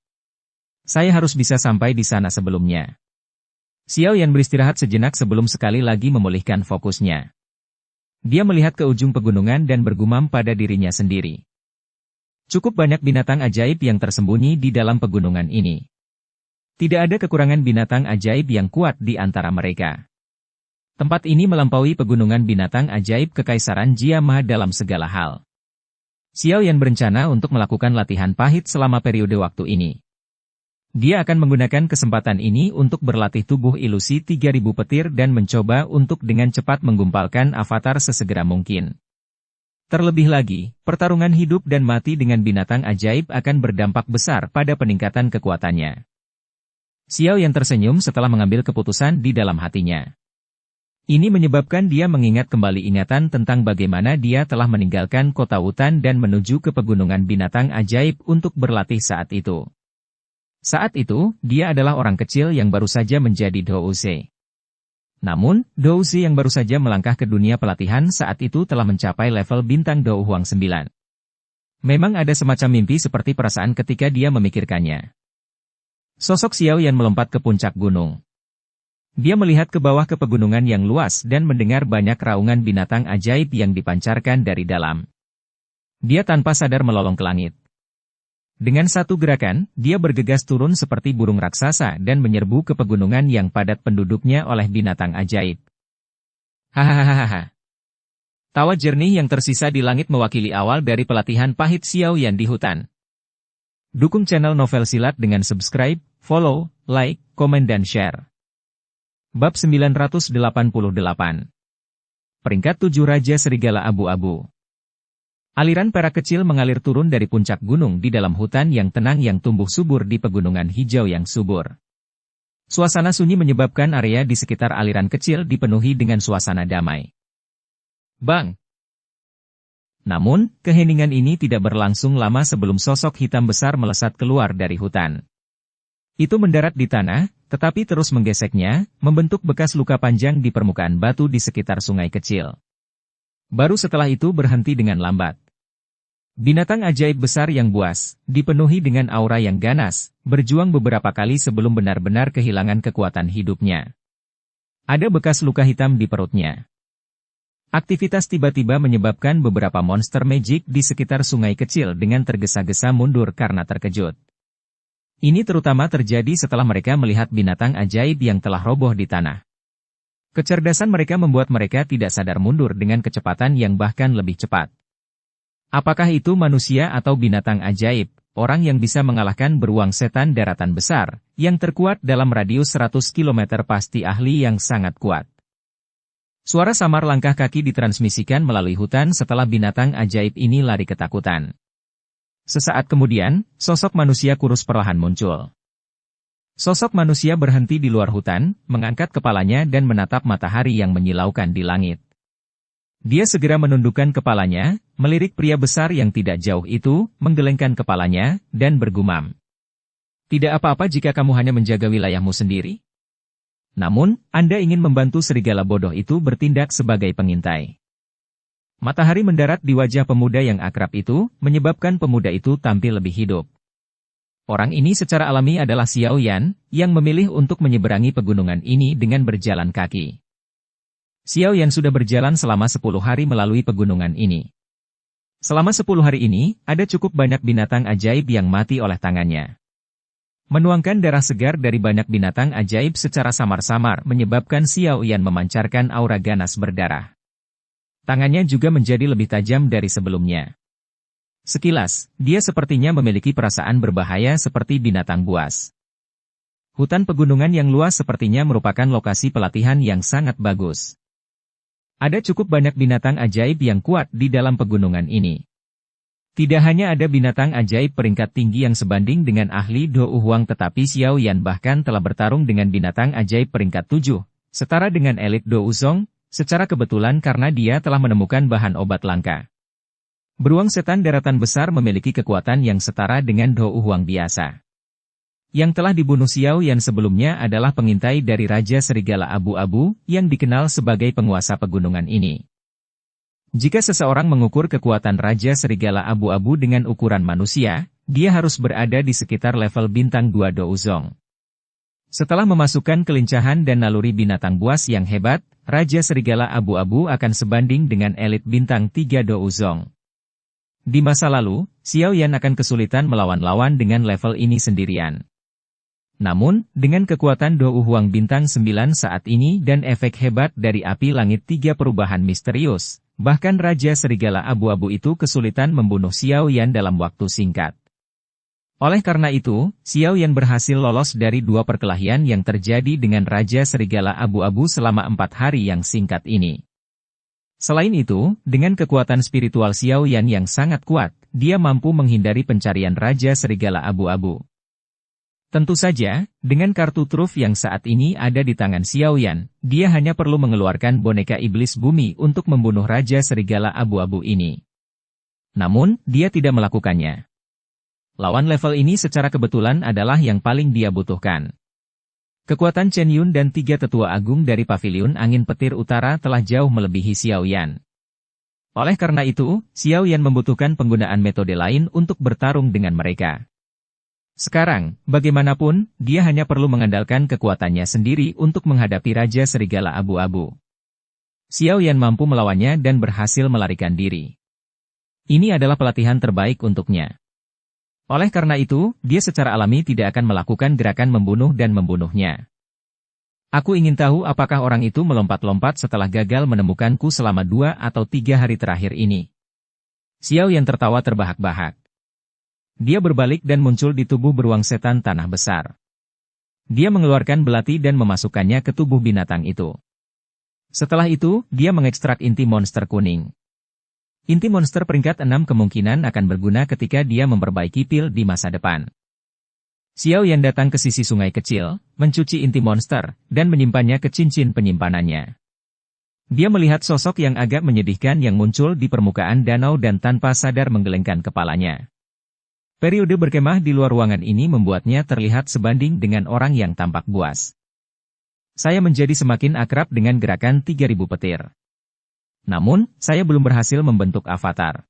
Saya harus bisa sampai di sana sebelumnya. Xiao Yan beristirahat sejenak sebelum sekali lagi memulihkan fokusnya. Dia melihat ke ujung pegunungan dan bergumam pada dirinya sendiri. Cukup banyak binatang ajaib yang tersembunyi di dalam pegunungan ini. Tidak ada kekurangan binatang ajaib yang kuat di antara mereka. Tempat ini melampaui pegunungan binatang ajaib Kekaisaran Jiama dalam segala hal. Xiao Yan berencana untuk melakukan latihan pahit selama periode waktu ini. Dia akan menggunakan kesempatan ini untuk berlatih tubuh ilusi 3000 petir dan mencoba untuk dengan cepat menggumpalkan avatar sesegera mungkin. Terlebih lagi, pertarungan hidup dan mati dengan binatang ajaib akan berdampak besar pada peningkatan kekuatannya. Xiao Yan tersenyum setelah mengambil keputusan di dalam hatinya. Ini menyebabkan dia mengingat kembali ingatan tentang bagaimana dia telah meninggalkan kota hutan dan menuju ke pegunungan binatang ajaib untuk berlatih saat itu. Saat itu, dia adalah orang kecil yang baru saja menjadi Douse. Namun, Douse yang baru saja melangkah ke dunia pelatihan saat itu telah mencapai level bintang Dou Huang 9. Memang ada semacam mimpi seperti perasaan ketika dia memikirkannya. Sosok Xiao Yan melompat ke puncak gunung. Dia melihat ke bawah ke pegunungan yang luas dan mendengar banyak raungan binatang ajaib yang dipancarkan dari dalam. Dia tanpa sadar melolong ke langit. Dengan satu gerakan, dia bergegas turun seperti burung raksasa dan menyerbu ke pegunungan yang padat penduduknya oleh binatang ajaib. Hahaha. Tawa jernih yang tersisa di langit mewakili awal dari pelatihan pahit Xiao Yan di hutan. Dukung channel Novel Silat dengan subscribe, follow, like, komen dan share. Bab 988. Peringkat 7 Raja Serigala Abu-Abu. Aliran perak kecil mengalir turun dari puncak gunung di dalam hutan yang tenang yang tumbuh subur di pegunungan hijau yang subur. Suasana sunyi menyebabkan area di sekitar aliran kecil dipenuhi dengan suasana damai. Bang! Namun, keheningan ini tidak berlangsung lama sebelum sosok hitam besar melesat keluar dari hutan. Itu mendarat di tanah, tetapi terus menggeseknya, membentuk bekas luka panjang di permukaan batu di sekitar sungai kecil. Baru setelah itu berhenti dengan lambat. Binatang ajaib besar yang buas, dipenuhi dengan aura yang ganas, berjuang beberapa kali sebelum benar-benar kehilangan kekuatan hidupnya. Ada bekas luka hitam di perutnya. Aktivitas tiba-tiba menyebabkan beberapa monster magic di sekitar sungai kecil dengan tergesa-gesa mundur karena terkejut. Ini terutama terjadi setelah mereka melihat binatang ajaib yang telah roboh di tanah. Kecerdasan mereka membuat mereka tidak sadar mundur dengan kecepatan yang bahkan lebih cepat. Apakah itu manusia atau binatang ajaib, orang yang bisa mengalahkan beruang setan daratan besar, yang terkuat dalam radius 100 km pasti ahli yang sangat kuat. Suara samar langkah kaki ditransmisikan melalui hutan setelah binatang ajaib ini lari ketakutan. Sesaat kemudian, sosok manusia kurus perlahan muncul. Sosok manusia berhenti di luar hutan, mengangkat kepalanya dan menatap matahari yang menyilaukan di langit. Dia segera menundukkan kepalanya, melirik pria besar yang tidak jauh itu, menggelengkan kepalanya, dan bergumam. Tidak apa-apa jika kamu hanya menjaga wilayahmu sendiri. Namun, Anda ingin membantu serigala bodoh itu bertindak sebagai pengintai. Matahari mendarat di wajah pemuda yang akrab itu, menyebabkan pemuda itu tampil lebih hidup. Orang ini secara alami adalah Xiao Yan, yang memilih untuk menyeberangi pegunungan ini dengan berjalan kaki. Xiao Yan sudah berjalan selama 10 hari melalui pegunungan ini. Selama 10 hari ini, ada cukup banyak binatang ajaib yang mati oleh tangannya. Menuangkan darah segar dari banyak binatang ajaib secara samar-samar menyebabkan Xiao Yan memancarkan aura ganas berdarah. Tangannya juga menjadi lebih tajam dari sebelumnya. Sekilas, dia sepertinya memiliki perasaan berbahaya seperti binatang buas. Hutan pegunungan yang luas sepertinya merupakan lokasi pelatihan yang sangat bagus. Ada cukup banyak binatang ajaib yang kuat di dalam pegunungan ini. Tidak hanya ada binatang ajaib peringkat tinggi yang sebanding dengan ahli Dou Huang tetapi Xiao Yan bahkan telah bertarung dengan binatang ajaib peringkat 7, setara dengan elit Dou Zong, secara kebetulan karena dia telah menemukan bahan obat langka. Beruang setan daratan besar memiliki kekuatan yang setara dengan Dou Huang biasa. Yang telah dibunuh Xiao Yan sebelumnya adalah pengintai dari Raja Serigala Abu-Abu, yang dikenal sebagai penguasa pegunungan ini. Jika seseorang mengukur kekuatan Raja Serigala Abu-Abu dengan ukuran manusia, dia harus berada di sekitar level bintang 2 Dou Zong. Setelah memasukkan kelincahan dan naluri binatang buas yang hebat, Raja Serigala Abu-Abu akan sebanding dengan elit bintang 3 Dou Zong. Di masa lalu, Xiao Yan akan kesulitan melawan lawan dengan level ini sendirian. Namun, dengan kekuatan Dou Huang bintang 9 saat ini dan efek hebat dari api langit 3 perubahan misterius, bahkan Raja Serigala Abu-Abu itu kesulitan membunuh Xiao Yan dalam waktu singkat. Oleh karena itu, Xiao Yan berhasil lolos dari 2 perkelahian yang terjadi dengan Raja Serigala Abu-Abu selama 4 hari yang singkat ini. Selain itu, dengan kekuatan spiritual Xiao Yan yang sangat kuat, dia mampu menghindari pencarian Raja Serigala Abu-Abu. Tentu saja, dengan kartu truf yang saat ini ada di tangan Xiao Yan, dia hanya perlu mengeluarkan boneka iblis bumi untuk membunuh Raja Serigala Abu-Abu ini. Namun, dia tidak melakukannya. Lawan level ini secara kebetulan adalah yang paling dia butuhkan. Kekuatan Chen Yun dan 3 tetua agung dari Paviliun Angin Petir Utara telah jauh melebihi Xiao Yan. Oleh karena itu, Xiao Yan membutuhkan penggunaan metode lain untuk bertarung dengan mereka. Sekarang, bagaimanapun, dia hanya perlu mengandalkan kekuatannya sendiri untuk menghadapi Raja Serigala Abu-Abu. Xiao Yan mampu melawannya dan berhasil melarikan diri. Ini adalah pelatihan terbaik untuknya. Oleh karena itu, dia secara alami tidak akan melakukan gerakan membunuh dan membunuhnya. Aku ingin tahu apakah orang itu melompat-lompat setelah gagal menemukanku selama 2 atau 3 hari terakhir ini. Xiao Yan tertawa terbahak-bahak. Dia berbalik dan muncul di tubuh beruang setan tanah besar. Dia mengeluarkan belati dan memasukkannya ke tubuh binatang itu. Setelah itu, dia mengekstrak inti monster kuning. Inti monster peringkat 6 kemungkinan akan berguna ketika dia memperbaiki pil di masa depan. Xiao Yan datang ke sisi sungai kecil, mencuci inti monster, dan menyimpannya ke cincin penyimpanannya. Dia melihat sosok yang agak menyedihkan yang muncul di permukaan danau dan tanpa sadar menggelengkan kepalanya. Periode berkemah di luar ruangan ini membuatnya terlihat sebanding dengan orang yang tampak buas. Saya menjadi semakin akrab dengan gerakan 3000 petir. Namun, saya belum berhasil membentuk avatar.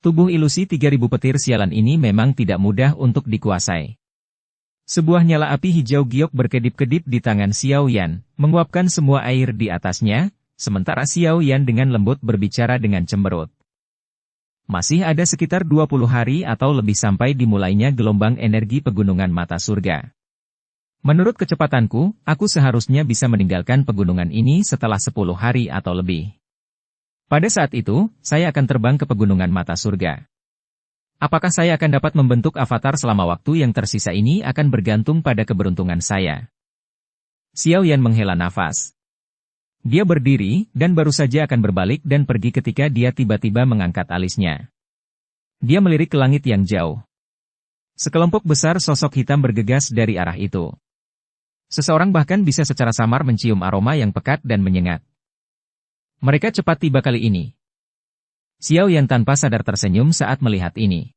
Tubuh ilusi 3000 petir sialan ini memang tidak mudah untuk dikuasai. Sebuah nyala api hijau giok berkedip-kedip di tangan Xiao Yan, menguapkan semua air di atasnya, sementara Xiao Yan dengan lembut berbicara dengan cemberut. Masih ada sekitar 20 hari atau lebih sampai dimulainya gelombang energi pegunungan mata surga. Menurut kecepatanku, aku seharusnya bisa meninggalkan pegunungan ini setelah 10 hari atau lebih. Pada saat itu, saya akan terbang ke pegunungan mata surga. Apakah saya akan dapat membentuk avatar selama waktu yang tersisa ini akan bergantung pada keberuntungan saya. Xiao Yan menghela nafas. Dia berdiri, dan baru saja akan berbalik dan pergi ketika dia tiba-tiba mengangkat alisnya. Dia melirik ke langit yang jauh. Sekelompok besar sosok hitam bergegas dari arah itu. Seseorang bahkan bisa secara samar mencium aroma yang pekat dan menyengat. Mereka cepat tiba kali ini. Xiao Yan tanpa sadar tersenyum saat melihat ini.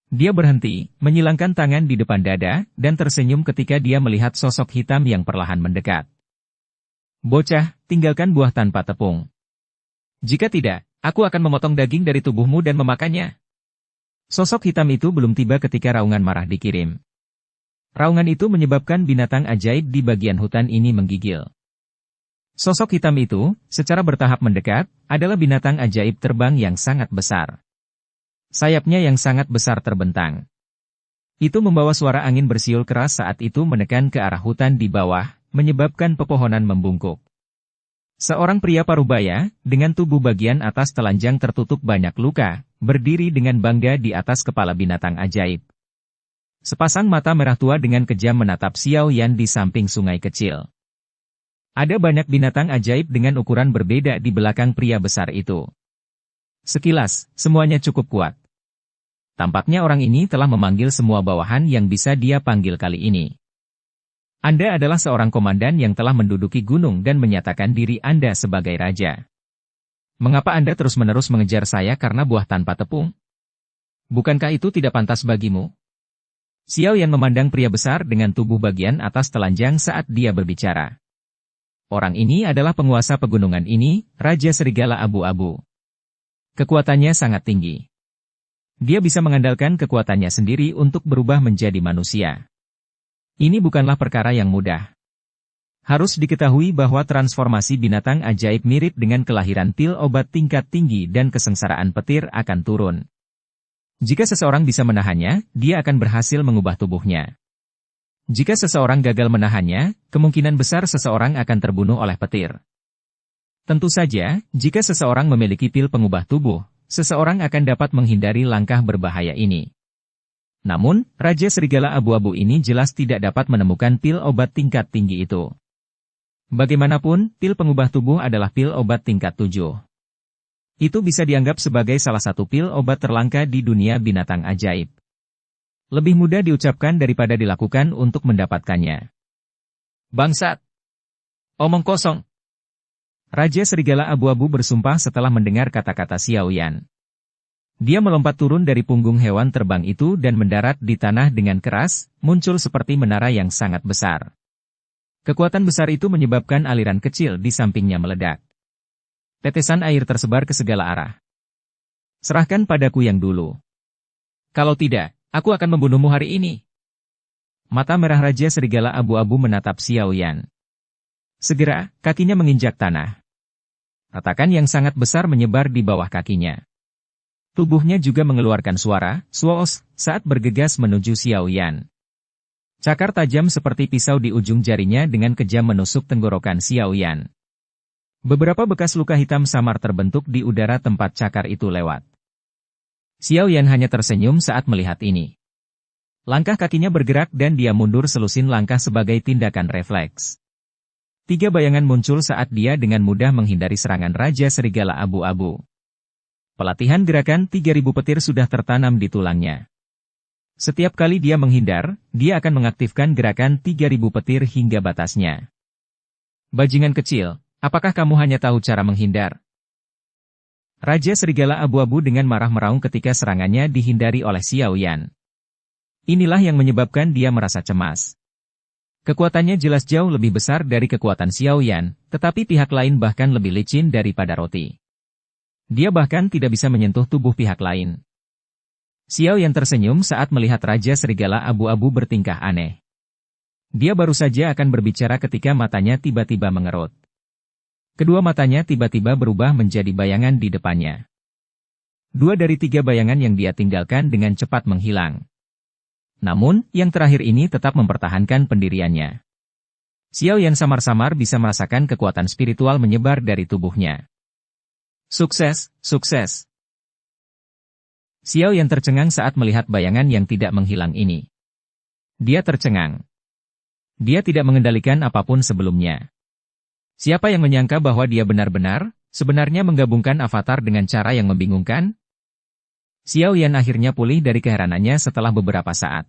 Dia berhenti, menyilangkan tangan di depan dada, dan tersenyum ketika dia melihat sosok hitam yang perlahan mendekat. Bocah, tinggalkan buah tanpa tepung. Jika tidak, aku akan memotong daging dari tubuhmu dan memakannya. Sosok hitam itu belum tiba ketika raungan marah dikirim. Raungan itu menyebabkan binatang ajaib di bagian hutan ini menggigil. Sosok hitam itu, secara bertahap mendekat, adalah binatang ajaib terbang yang sangat besar. Sayapnya yang sangat besar terbentang. Itu membawa suara angin bersiul keras saat itu menekan ke arah hutan di bawah, menyebabkan pepohonan membungkuk. Seorang pria parubaya, dengan tubuh bagian atas telanjang tertutup banyak luka, berdiri dengan bangga di atas kepala binatang ajaib. Sepasang mata merah tua dengan kejam menatap Xiao Yan di samping sungai kecil. Ada banyak binatang ajaib dengan ukuran berbeda di belakang pria besar itu. Sekilas, semuanya cukup kuat. Tampaknya orang ini telah memanggil semua bawahan yang bisa dia panggil kali ini. Anda adalah seorang komandan yang telah menduduki gunung dan menyatakan diri Anda sebagai raja. Mengapa Anda terus-menerus mengejar saya karena buah tanpa tepung? Bukankah itu tidak pantas bagimu? Xiao Yan memandang pria besar dengan tubuh bagian atas telanjang saat dia berbicara. Orang ini adalah penguasa pegunungan ini, Raja Serigala Abu-Abu. Kekuatannya sangat tinggi. Dia bisa mengandalkan kekuatannya sendiri untuk berubah menjadi manusia. Ini bukanlah perkara yang mudah. Harus diketahui bahwa transformasi binatang ajaib mirip dengan kelahiran pil obat tingkat tinggi dan kesengsaraan petir akan turun. Jika seseorang bisa menahannya, dia akan berhasil mengubah tubuhnya. Jika seseorang gagal menahannya, kemungkinan besar seseorang akan terbunuh oleh petir. Tentu saja, jika seseorang memiliki pil pengubah tubuh, seseorang akan dapat menghindari langkah berbahaya ini. Namun, Raja Serigala Abu-Abu ini jelas tidak dapat menemukan pil obat tingkat tinggi itu. Bagaimanapun, pil pengubah tubuh adalah pil obat tingkat 7. Itu bisa dianggap sebagai salah satu pil obat terlangka di dunia binatang ajaib. Lebih mudah diucapkan daripada dilakukan untuk mendapatkannya. Bangsat! Omong kosong! Raja Serigala Abu-Abu bersumpah setelah mendengar kata-kata Xiao Yan. Dia melompat turun dari punggung hewan terbang itu dan mendarat di tanah dengan keras, muncul seperti menara yang sangat besar. Kekuatan besar itu menyebabkan aliran kecil di sampingnya meledak. Tetesan air tersebar ke segala arah. Serahkan padaku yang dulu. Kalau tidak, aku akan membunuhmu hari ini. Mata merah Raja Serigala Abu-Abu menatap Xiao Yan. Segera, kakinya menginjak tanah. Retakan yang sangat besar menyebar di bawah kakinya. Tubuhnya juga mengeluarkan suara, "Swoos," saat bergegas menuju Xiao Yan. Cakar tajam seperti pisau di ujung jarinya dengan kejam menusuk tenggorokan Xiao Yan. Beberapa bekas luka hitam samar terbentuk di udara tempat cakar itu lewat. Xiao Yan hanya tersenyum saat melihat ini. Langkah kakinya bergerak dan dia mundur selusin langkah sebagai tindakan refleks. 3 bayangan muncul saat dia dengan mudah menghindari serangan Raja Serigala Abu-Abu. Pelatihan gerakan 3000 petir sudah tertanam di tulangnya. Setiap kali dia menghindar, dia akan mengaktifkan gerakan 3000 petir hingga batasnya. Bajingan kecil, apakah kamu hanya tahu cara menghindar? Raja Serigala Abu-Abu dengan marah meraung ketika serangannya dihindari oleh Xiao Yan. Inilah yang menyebabkan dia merasa cemas. Kekuatannya jelas jauh lebih besar dari kekuatan Xiao Yan, tetapi pihak lain bahkan lebih licin daripada roti. Dia bahkan tidak bisa menyentuh tubuh pihak lain. Xiao Yan tersenyum saat melihat Raja Serigala Abu-Abu bertingkah aneh. Dia baru saja akan berbicara ketika matanya tiba-tiba mengerut. Kedua matanya tiba-tiba berubah menjadi bayangan di depannya. 2 dari 3 bayangan yang dia tinggalkan dengan cepat menghilang. Namun, yang terakhir ini tetap mempertahankan pendiriannya. Xiao Yan samar-samar bisa merasakan kekuatan spiritual menyebar dari tubuhnya. Sukses, sukses! Xiao Yan tercengang saat melihat bayangan yang tidak menghilang ini. Dia tercengang. Dia tidak mengendalikan apapun sebelumnya. Siapa yang menyangka bahwa dia benar-benar, sebenarnya menggabungkan avatar dengan cara yang membingungkan? Xiao Yan akhirnya pulih dari keheranannya setelah beberapa saat.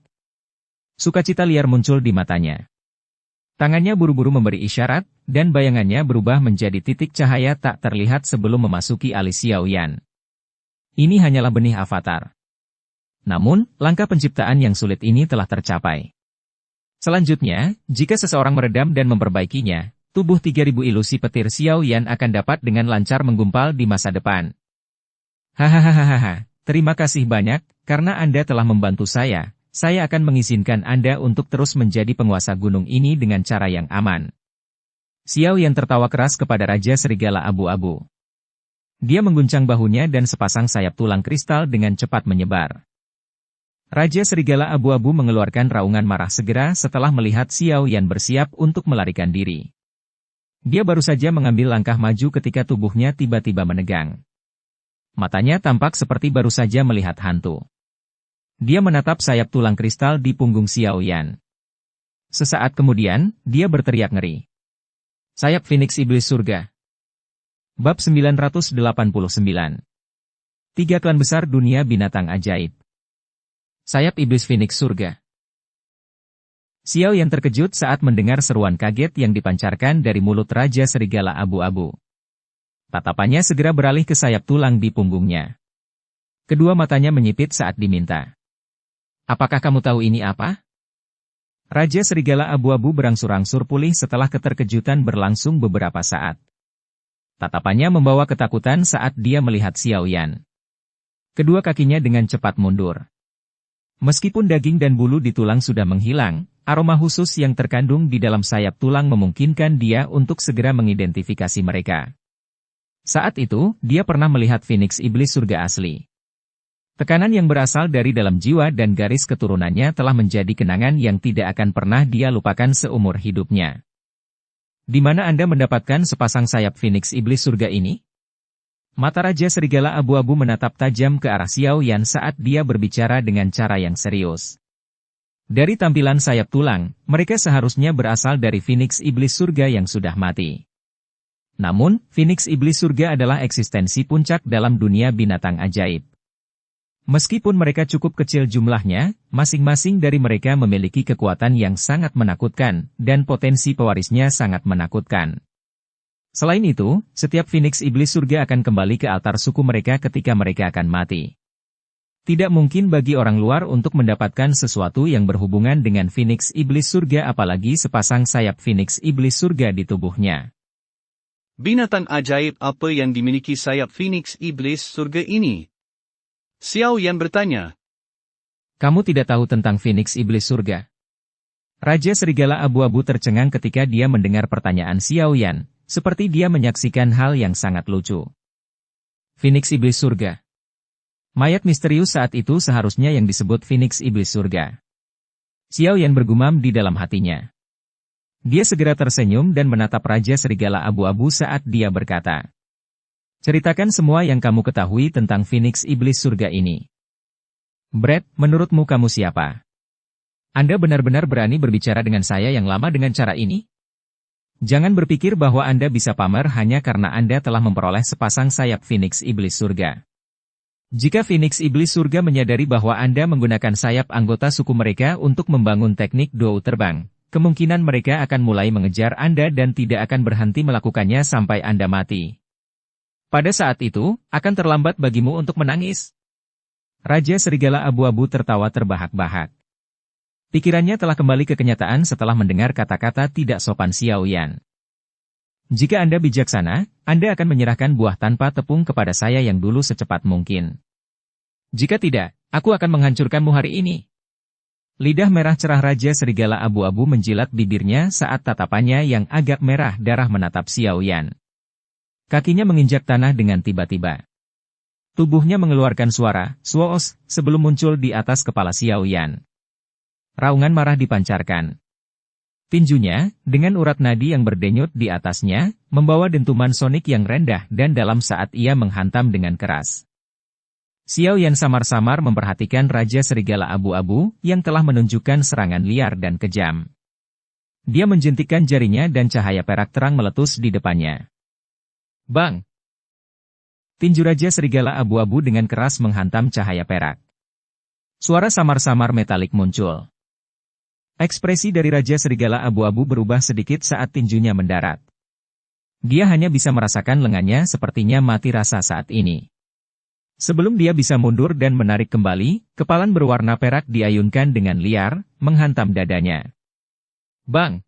Sukacita liar muncul di matanya. Tangannya buru-buru memberi isyarat, dan bayangannya berubah menjadi titik cahaya tak terlihat sebelum memasuki alis Xiao Yan. Ini hanyalah benih avatar. Namun, langkah penciptaan yang sulit ini telah tercapai. Selanjutnya, jika seseorang meredam dan memperbaikinya, tubuh 3000 ilusi petir Xiao Yan akan dapat dengan lancar menggumpal di masa depan. Hahaha, terima kasih banyak, karena Anda telah membantu saya akan mengizinkan Anda untuk terus menjadi penguasa gunung ini dengan cara yang aman. Xiao Yan tertawa keras kepada Raja Serigala Abu-Abu. Dia mengguncang bahunya dan sepasang sayap tulang kristal dengan cepat menyebar. Raja Serigala Abu-Abu mengeluarkan raungan marah segera setelah melihat Xiao Yan bersiap untuk melarikan diri. Dia baru saja mengambil langkah maju ketika tubuhnya tiba-tiba menegang. Matanya tampak seperti baru saja melihat hantu. Dia menatap sayap tulang kristal di punggung Xiao Yan. Sesaat kemudian, dia berteriak ngeri. Sayap Phoenix Iblis Surga. Bab 989. 3 klan besar dunia binatang ajaib. Sayap Iblis Phoenix Surga. Xiao Yan terkejut saat mendengar seruan kaget yang dipancarkan dari mulut Raja Serigala Abu-Abu. Tatapannya segera beralih ke sayap tulang di punggungnya. Kedua matanya menyipit saat diminta. Apakah kamu tahu ini apa? Raja Serigala Abu-Abu berangsur-angsur pulih setelah keterkejutan berlangsung beberapa saat. Tatapannya membawa ketakutan saat dia melihat Xiao Yan. Kedua kakinya dengan cepat mundur. Meskipun daging dan bulu di tulang sudah menghilang, aroma khusus yang terkandung di dalam sayap tulang memungkinkan dia untuk segera mengidentifikasi mereka. Saat itu, dia pernah melihat Phoenix Iblis Surga asli. Tekanan yang berasal dari dalam jiwa dan garis keturunannya telah menjadi kenangan yang tidak akan pernah dia lupakan seumur hidupnya. Di mana Anda mendapatkan sepasang sayap Phoenix Iblis Surga ini? Mata Raja Serigala Abu-Abu menatap tajam ke arah Xiao Yan saat dia berbicara dengan cara yang serius. Dari tampilan sayap tulang, mereka seharusnya berasal dari Phoenix Iblis Surga yang sudah mati. Namun, Phoenix Iblis Surga adalah eksistensi puncak dalam dunia binatang ajaib. Meskipun mereka cukup kecil jumlahnya, masing-masing dari mereka memiliki kekuatan yang sangat menakutkan, dan potensi pewarisnya sangat menakutkan. Selain itu, setiap Phoenix Iblis Surga akan kembali ke altar suku mereka ketika mereka akan mati. Tidak mungkin bagi orang luar untuk mendapatkan sesuatu yang berhubungan dengan Phoenix Iblis Surga apalagi sepasang sayap Phoenix Iblis Surga di tubuhnya. Binatang ajaib apa yang dimiliki sayap Phoenix Iblis Surga ini? Xiao Yan bertanya. Kamu tidak tahu tentang Phoenix Iblis Surga? Raja Serigala Abu-Abu tercengang ketika dia mendengar pertanyaan Xiao Yan, seperti dia menyaksikan hal yang sangat lucu. Phoenix Iblis Surga. Mayat misterius saat itu seharusnya yang disebut Phoenix Iblis Surga. Xiao Yan bergumam di dalam hatinya. Dia segera tersenyum dan menatap Raja Serigala Abu-Abu saat dia berkata, ceritakan semua yang kamu ketahui tentang Phoenix Iblis Surga ini. Brad, menurutmu kamu siapa? Anda benar-benar berani berbicara dengan saya yang lama dengan cara ini? Jangan berpikir bahwa Anda bisa pamer hanya karena Anda telah memperoleh sepasang sayap Phoenix Iblis Surga. Jika Phoenix Iblis Surga menyadari bahwa Anda menggunakan sayap anggota suku mereka untuk membangun teknik duo terbang, kemungkinan mereka akan mulai mengejar Anda dan tidak akan berhenti melakukannya sampai Anda mati. Pada saat itu, akan terlambat bagimu untuk menangis. Raja Serigala Abu-Abu tertawa terbahak-bahak. Pikirannya telah kembali ke kenyataan setelah mendengar kata-kata tidak sopan Xiao Yan. Jika Anda bijaksana, Anda akan menyerahkan buah tanpa tepung kepada saya yang dulu secepat mungkin. Jika tidak, aku akan menghancurkanmu hari ini. Lidah merah cerah Raja Serigala Abu-Abu menjilat bibirnya saat tatapannya yang agak merah darah menatap Xiao Yan. Kakinya menginjak tanah dengan tiba-tiba. Tubuhnya mengeluarkan suara, "Swoos," sebelum muncul di atas kepala Xiao Yan. Raungan marah dipancarkan. Tinjunya, dengan urat nadi yang berdenyut di atasnya, membawa dentuman sonik yang rendah dan dalam saat ia menghantam dengan keras. Xiao Yan samar-samar memperhatikan Raja Serigala Abu-Abu yang telah menunjukkan serangan liar dan kejam. Dia menjentikkan jarinya dan cahaya perak terang meletus di depannya. Bang! Tinju Raja Serigala Abu-Abu dengan keras menghantam cahaya perak. Suara samar-samar metalik muncul. Ekspresi dari Raja Serigala Abu-Abu berubah sedikit saat tinjunya mendarat. Dia hanya bisa merasakan lengannya sepertinya mati rasa saat ini. Sebelum dia bisa mundur dan menarik kembali, kepalan berwarna perak diayunkan dengan liar, menghantam dadanya. Bang!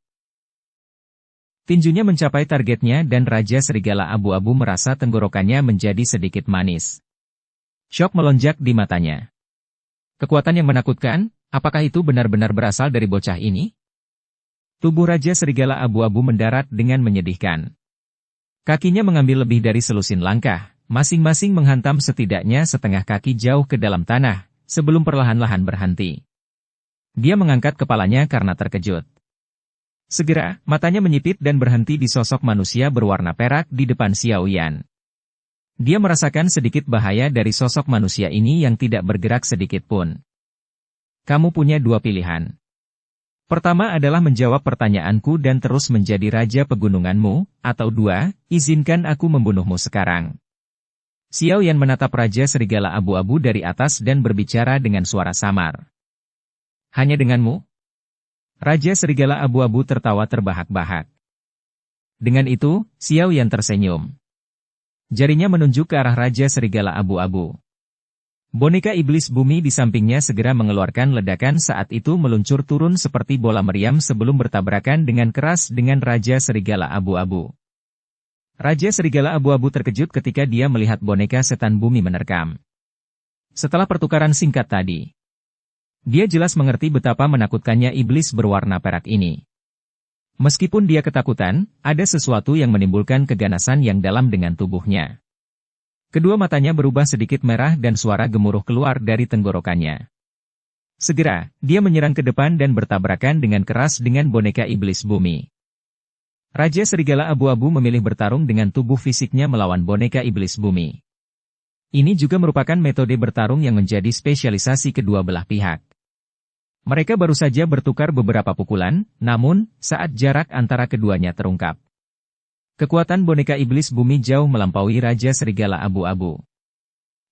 Tinjunya mencapai targetnya dan Raja Serigala Abu-Abu merasa tenggorokannya menjadi sedikit manis. Syok melonjak di matanya. Kekuatan yang menakutkan, apakah itu benar-benar berasal dari bocah ini? Tubuh Raja Serigala Abu-Abu mendarat dengan menyedihkan. Kakinya mengambil lebih dari selusin langkah, masing-masing menghantam setidaknya setengah kaki jauh ke dalam tanah, sebelum perlahan-lahan berhenti. Dia mengangkat kepalanya karena terkejut. Segera, matanya menyipit dan berhenti di sosok manusia berwarna perak di depan Xiao Yan. Dia merasakan sedikit bahaya dari sosok manusia ini yang tidak bergerak sedikit pun. Kamu punya dua pilihan. Pertama adalah menjawab pertanyaanku dan terus menjadi raja pegununganmu, atau dua, izinkan aku membunuhmu sekarang. Xiao Yan menatap Raja Serigala Abu-Abu dari atas dan berbicara dengan suara samar. Hanya denganmu? Raja Serigala Abu-Abu tertawa terbahak-bahak. Dengan itu, Xiao Yan tersenyum. Jarinya menunjuk ke arah Raja Serigala Abu-Abu. Boneka iblis bumi di sampingnya segera mengeluarkan ledakan saat itu meluncur turun seperti bola meriam sebelum bertabrakan dengan keras dengan Raja Serigala Abu-Abu. Raja Serigala Abu-Abu terkejut ketika dia melihat boneka setan bumi menerkam. Setelah pertukaran singkat tadi, dia jelas mengerti betapa menakutkannya iblis berwarna perak ini. Meskipun dia ketakutan, ada sesuatu yang menimbulkan keganasan yang dalam dengan tubuhnya. Kedua matanya berubah sedikit merah dan suara gemuruh keluar dari tenggorokannya. Segera, dia menyerang ke depan dan bertabrakan dengan keras dengan boneka iblis bumi. Raja Serigala Abu-Abu memilih bertarung dengan tubuh fisiknya melawan boneka iblis bumi. Ini juga merupakan metode bertarung yang menjadi spesialisasi kedua belah pihak. Mereka baru saja bertukar beberapa pukulan, namun, saat jarak antara keduanya terungkap, kekuatan boneka iblis bumi jauh melampaui Raja Serigala Abu-Abu.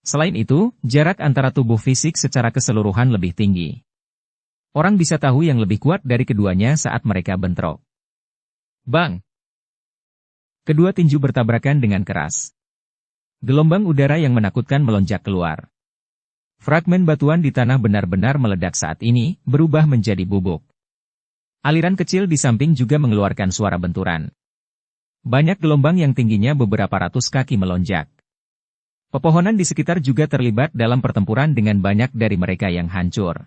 Selain itu, jarak antara tubuh fisik secara keseluruhan lebih tinggi. Orang bisa tahu yang lebih kuat dari keduanya saat mereka bentrok. Bang! Kedua tinju bertabrakan dengan keras. Gelombang udara yang menakutkan melonjak keluar. Fragmen batuan di tanah benar-benar meledak saat ini, berubah menjadi bubuk. Aliran kecil di samping juga mengeluarkan suara benturan. Banyak gelombang yang tingginya beberapa ratus kaki melonjak. Pepohonan di sekitar juga terlibat dalam pertempuran dengan banyak dari mereka yang hancur.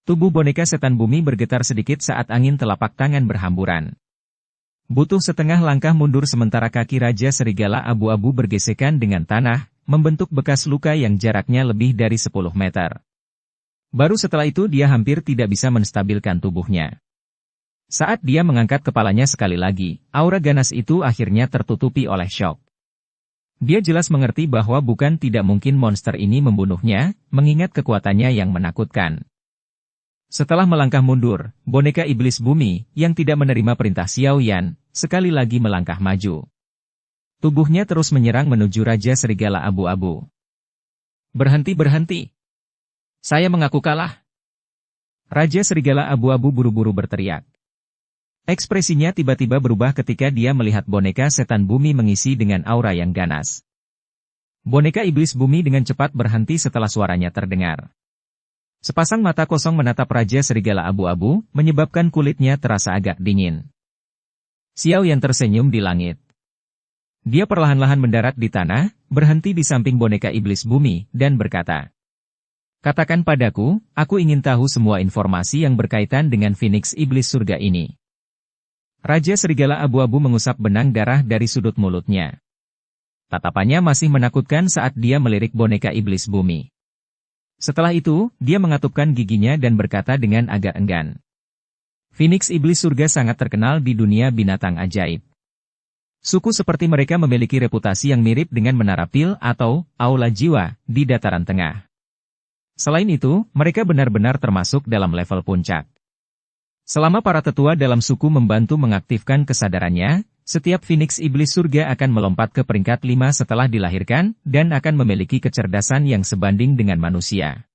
Tubuh boneka setan bumi bergetar sedikit saat angin telapak tangan berhamburan. Butuh setengah langkah mundur sementara kaki Raja Serigala Abu-Abu bergesekan dengan tanah, membentuk bekas luka yang jaraknya lebih dari 10 meter. Baru setelah itu dia hampir tidak bisa menstabilkan tubuhnya. Saat dia mengangkat kepalanya sekali lagi, aura ganas itu akhirnya tertutupi oleh syok. Dia jelas mengerti bahwa bukan tidak mungkin monster ini membunuhnya, mengingat kekuatannya yang menakutkan. Setelah melangkah mundur, boneka iblis bumi, yang tidak menerima perintah Xiao Yan, sekali lagi melangkah maju. Tubuhnya terus menyerang menuju Raja Serigala Abu-Abu. Berhenti! Saya mengaku kalah. Raja Serigala Abu-Abu buru-buru berteriak. Ekspresinya tiba-tiba berubah ketika dia melihat boneka setan bumi mengisi dengan aura yang ganas. Boneka iblis bumi dengan cepat berhenti setelah suaranya terdengar. Sepasang mata kosong menatap Raja Serigala Abu-Abu, menyebabkan kulitnya terasa agak dingin. Xiao Yan tersenyum di langit. Dia perlahan-lahan mendarat di tanah, berhenti di samping boneka iblis bumi, dan berkata, "Katakan padaku, aku ingin tahu semua informasi yang berkaitan dengan Phoenix Iblis Surga ini." Raja Serigala Abu-Abu mengusap benang darah dari sudut mulutnya. Tatapannya masih menakutkan saat dia melirik boneka iblis bumi. Setelah itu, dia mengatupkan giginya dan berkata dengan agak enggan, "Phoenix Iblis Surga sangat terkenal di dunia binatang ajaib. Suku seperti mereka memiliki reputasi yang mirip dengan Menara Pil atau Aula Jiwa di dataran tengah. Selain itu, mereka benar-benar termasuk dalam level puncak. Selama para tetua dalam suku membantu mengaktifkan kesadarannya, setiap Phoenix Iblis Surga akan melompat ke peringkat 5 setelah dilahirkan, dan akan memiliki kecerdasan yang sebanding dengan manusia.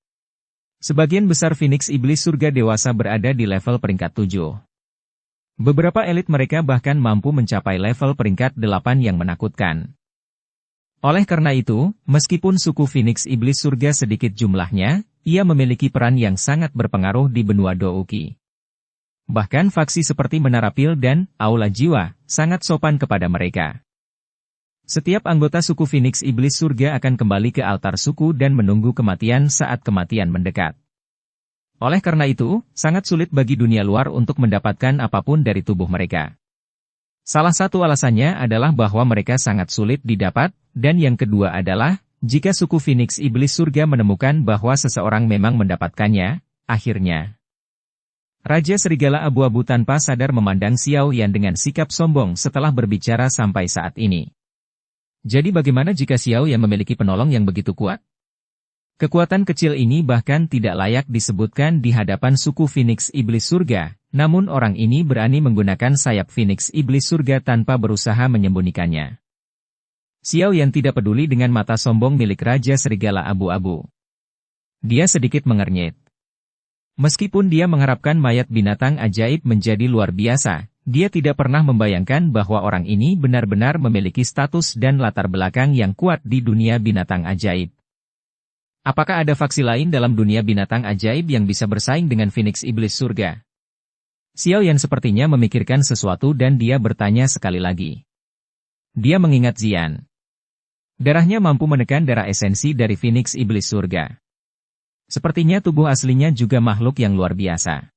Sebagian besar Phoenix Iblis Surga dewasa berada di level peringkat 7. Beberapa elit mereka bahkan mampu mencapai level peringkat 8 yang menakutkan. Oleh karena itu, meskipun suku Phoenix Iblis Surga sedikit jumlahnya, ia memiliki peran yang sangat berpengaruh di benua Douki. Bahkan faksi seperti Menara Pil dan Aula Jiwa sangat sopan kepada mereka. Setiap anggota suku Phoenix Iblis Surga akan kembali ke altar suku dan menunggu kematian saat kematian mendekat. Oleh karena itu, sangat sulit bagi dunia luar untuk mendapatkan apapun dari tubuh mereka. Salah satu alasannya adalah bahwa mereka sangat sulit didapat, dan yang kedua adalah, jika suku Phoenix Iblis Surga menemukan bahwa seseorang memang mendapatkannya, akhirnya. Raja Serigala Abu-Abu tanpa sadar memandang Xiao Yan dengan sikap sombong setelah berbicara sampai saat ini. Jadi bagaimana jika Xiao Yan memiliki penolong yang begitu kuat? Kekuatan kecil ini bahkan tidak layak disebutkan di hadapan suku Phoenix Iblis Surga, namun orang ini berani menggunakan sayap Phoenix Iblis Surga tanpa berusaha menyembunyikannya. Xiao Yan tidak peduli dengan mata sombong milik Raja Serigala Abu-Abu. Dia sedikit mengernyit. Meskipun dia mengharapkan mayat binatang ajaib menjadi luar biasa, dia tidak pernah membayangkan bahwa orang ini benar-benar memiliki status dan latar belakang yang kuat di dunia binatang ajaib. Apakah ada faksi lain dalam dunia binatang ajaib yang bisa bersaing dengan Phoenix Iblis Surga? Xiao Yan sepertinya memikirkan sesuatu dan dia bertanya sekali lagi. Dia mengingat Zian. Darahnya mampu menekan darah esensi dari Phoenix Iblis Surga. Sepertinya tubuh aslinya juga makhluk yang luar biasa.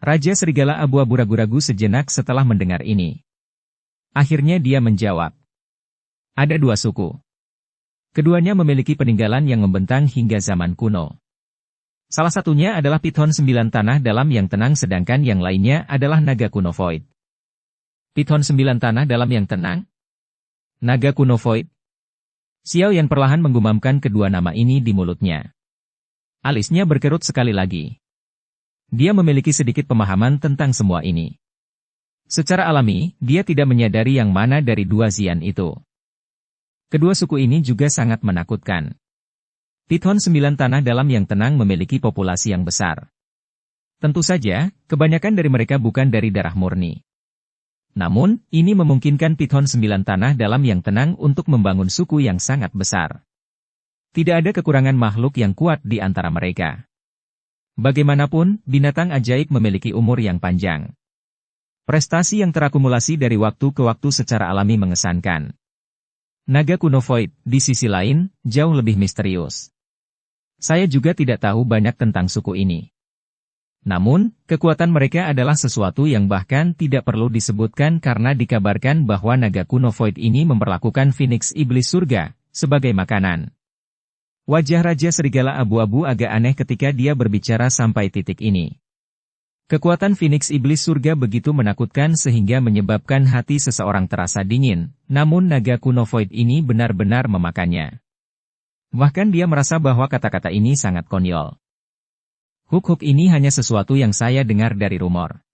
Raja Serigala Abu-Abu ragu-ragu sejenak setelah mendengar ini. Akhirnya dia menjawab. Ada dua suku. Keduanya memiliki peninggalan yang membentang hingga zaman kuno. Salah satunya adalah Python 9 tanah dalam yang tenang sedangkan yang lainnya adalah naga kuno Void. Python 9 tanah dalam yang tenang? Naga kuno Void? Xiao Yan perlahan menggumamkan kedua nama ini di mulutnya. Alisnya berkerut sekali lagi. Dia memiliki sedikit pemahaman tentang semua ini. Secara alami, dia tidak menyadari yang mana dari dua Xian itu. Kedua suku ini juga sangat menakutkan. Python 9 tanah dalam yang tenang memiliki populasi yang besar. Tentu saja, kebanyakan dari mereka bukan dari darah murni. Namun, ini memungkinkan Python 9 tanah dalam yang tenang untuk membangun suku yang sangat besar. Tidak ada kekurangan makhluk yang kuat di antara mereka. Bagaimanapun, binatang ajaib memiliki umur yang panjang. Prestasi yang terakumulasi dari waktu ke waktu secara alami mengesankan. Naga kuno Void, di sisi lain, jauh lebih misterius. Saya juga tidak tahu banyak tentang suku ini. Namun, kekuatan mereka adalah sesuatu yang bahkan tidak perlu disebutkan karena dikabarkan bahwa naga kuno Void ini memperlakukan Phoenix Iblis Surga sebagai makanan. Wajah Raja Serigala Abu-Abu agak aneh ketika dia berbicara sampai titik ini. Kekuatan Phoenix Iblis Surga begitu menakutkan sehingga menyebabkan hati seseorang terasa dingin, namun naga kuno Void ini benar-benar memakannya. Bahkan dia merasa bahwa kata-kata ini sangat konyol. Huk-huk ini hanya sesuatu yang saya dengar dari rumor.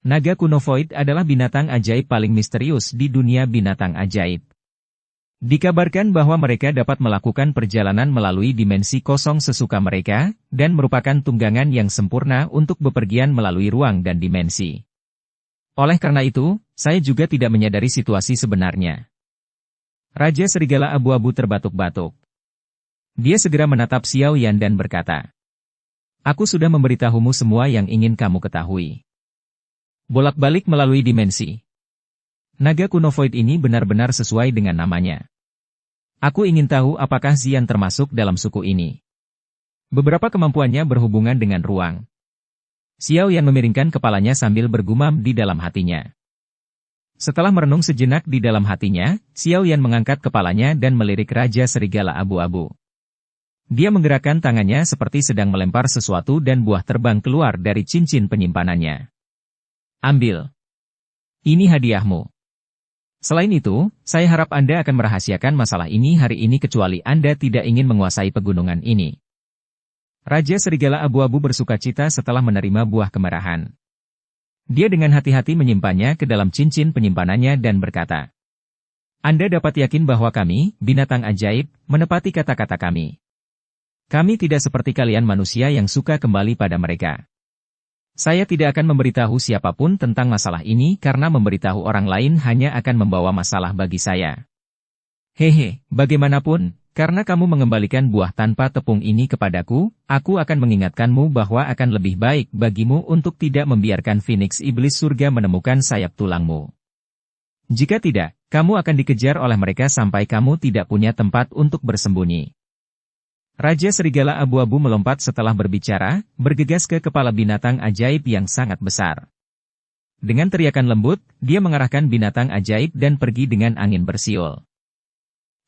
Naga kuno Void adalah binatang ajaib paling misterius di dunia binatang ajaib. Dikabarkan bahwa mereka dapat melakukan perjalanan melalui dimensi kosong sesuka mereka, dan merupakan tunggangan yang sempurna untuk bepergian melalui ruang dan dimensi. Oleh karena itu, saya juga tidak menyadari situasi sebenarnya. Raja Serigala Abu-Abu terbatuk-batuk. Dia segera menatap Xiao Yan dan berkata, "Aku sudah memberitahumu semua yang ingin kamu ketahui. Bolak-balik melalui dimensi. Naga kuno Void ini benar-benar sesuai dengan namanya. Aku ingin tahu apakah Xian termasuk dalam suku ini. Beberapa kemampuannya berhubungan dengan ruang." Xiao Yan memiringkan kepalanya sambil bergumam di dalam hatinya. Setelah merenung sejenak di dalam hatinya, Xiao Yan mengangkat kepalanya dan melirik Raja Serigala Abu-Abu. Dia menggerakkan tangannya seperti sedang melempar sesuatu dan buah terbang keluar dari cincin penyimpanannya. "Ambil. Ini hadiahmu. Selain itu, saya harap Anda akan merahasiakan masalah ini hari ini kecuali Anda tidak ingin menguasai pegunungan ini." Raja Serigala Abu-Abu bersukacita setelah menerima buah kemerahan. Dia dengan hati-hati menyimpannya ke dalam cincin penyimpanannya dan berkata, "Anda dapat yakin bahwa kami, binatang ajaib, menepati kata-kata kami. Kami tidak seperti kalian manusia yang suka kembali pada mereka. Saya tidak akan memberitahu siapapun tentang masalah ini karena memberitahu orang lain hanya akan membawa masalah bagi saya. Hehe, bagaimanapun, karena kamu mengembalikan buah tanpa tepung ini kepadaku, aku akan mengingatkanmu bahwa akan lebih baik bagimu untuk tidak membiarkan Phoenix Iblis Surga menemukan sayap tulangmu. Jika tidak, kamu akan dikejar oleh mereka sampai kamu tidak punya tempat untuk bersembunyi." Raja Serigala Abu-Abu melompat setelah berbicara, bergegas ke kepala binatang ajaib yang sangat besar. Dengan teriakan lembut, dia mengarahkan binatang ajaib dan pergi dengan angin bersiul.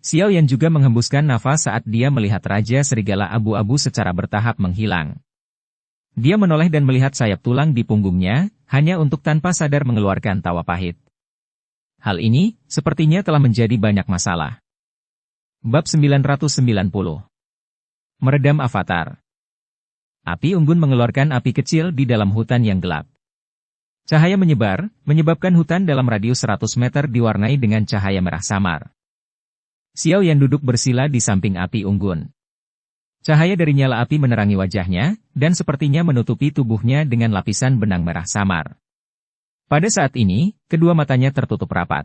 Xiao Yan juga menghembuskan nafas saat dia melihat Raja Serigala Abu-Abu secara bertahap menghilang. Dia menoleh dan melihat sayap tulang di punggungnya, hanya untuk tanpa sadar mengeluarkan tawa pahit. Hal ini, sepertinya telah menjadi banyak masalah. Bab 990. Meredam Avatar. Api unggun mengeluarkan api kecil di dalam hutan yang gelap. Cahaya menyebar, menyebabkan hutan dalam radius 100 meter diwarnai dengan cahaya merah samar. Xiao Yan duduk bersila di samping api unggun. Cahaya dari nyala api menerangi wajahnya, dan sepertinya menutupi tubuhnya dengan lapisan benang merah samar. Pada saat ini, kedua matanya tertutup rapat.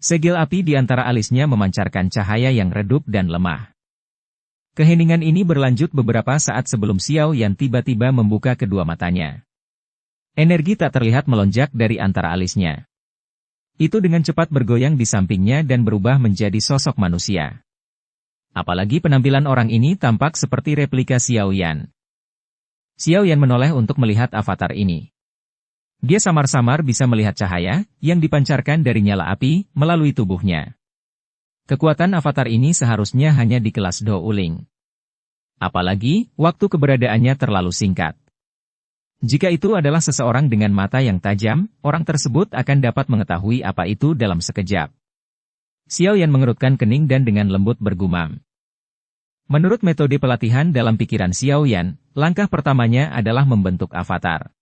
Segel api di antara alisnya memancarkan cahaya yang redup dan lemah. Keheningan ini berlanjut beberapa saat sebelum Xiao Yan tiba-tiba membuka kedua matanya. Energi tak terlihat melonjak dari antara alisnya. Itu dengan cepat bergoyang di sampingnya dan berubah menjadi sosok manusia. Apalagi penampilan orang ini tampak seperti replika Xiao Yan. Xiao Yan menoleh untuk melihat avatar ini. Dia samar-samar bisa melihat cahaya yang dipancarkan dari nyala api melalui tubuhnya. Kekuatan avatar ini seharusnya hanya di kelas Do Uling. Apalagi, waktu keberadaannya terlalu singkat. Jika itu adalah seseorang dengan mata yang tajam, orang tersebut akan dapat mengetahui apa itu dalam sekejap. Xiao Yan mengerutkan kening dan dengan lembut bergumam. Menurut metode pelatihan dalam pikiran Xiaoyan, langkah pertamanya adalah membentuk avatar.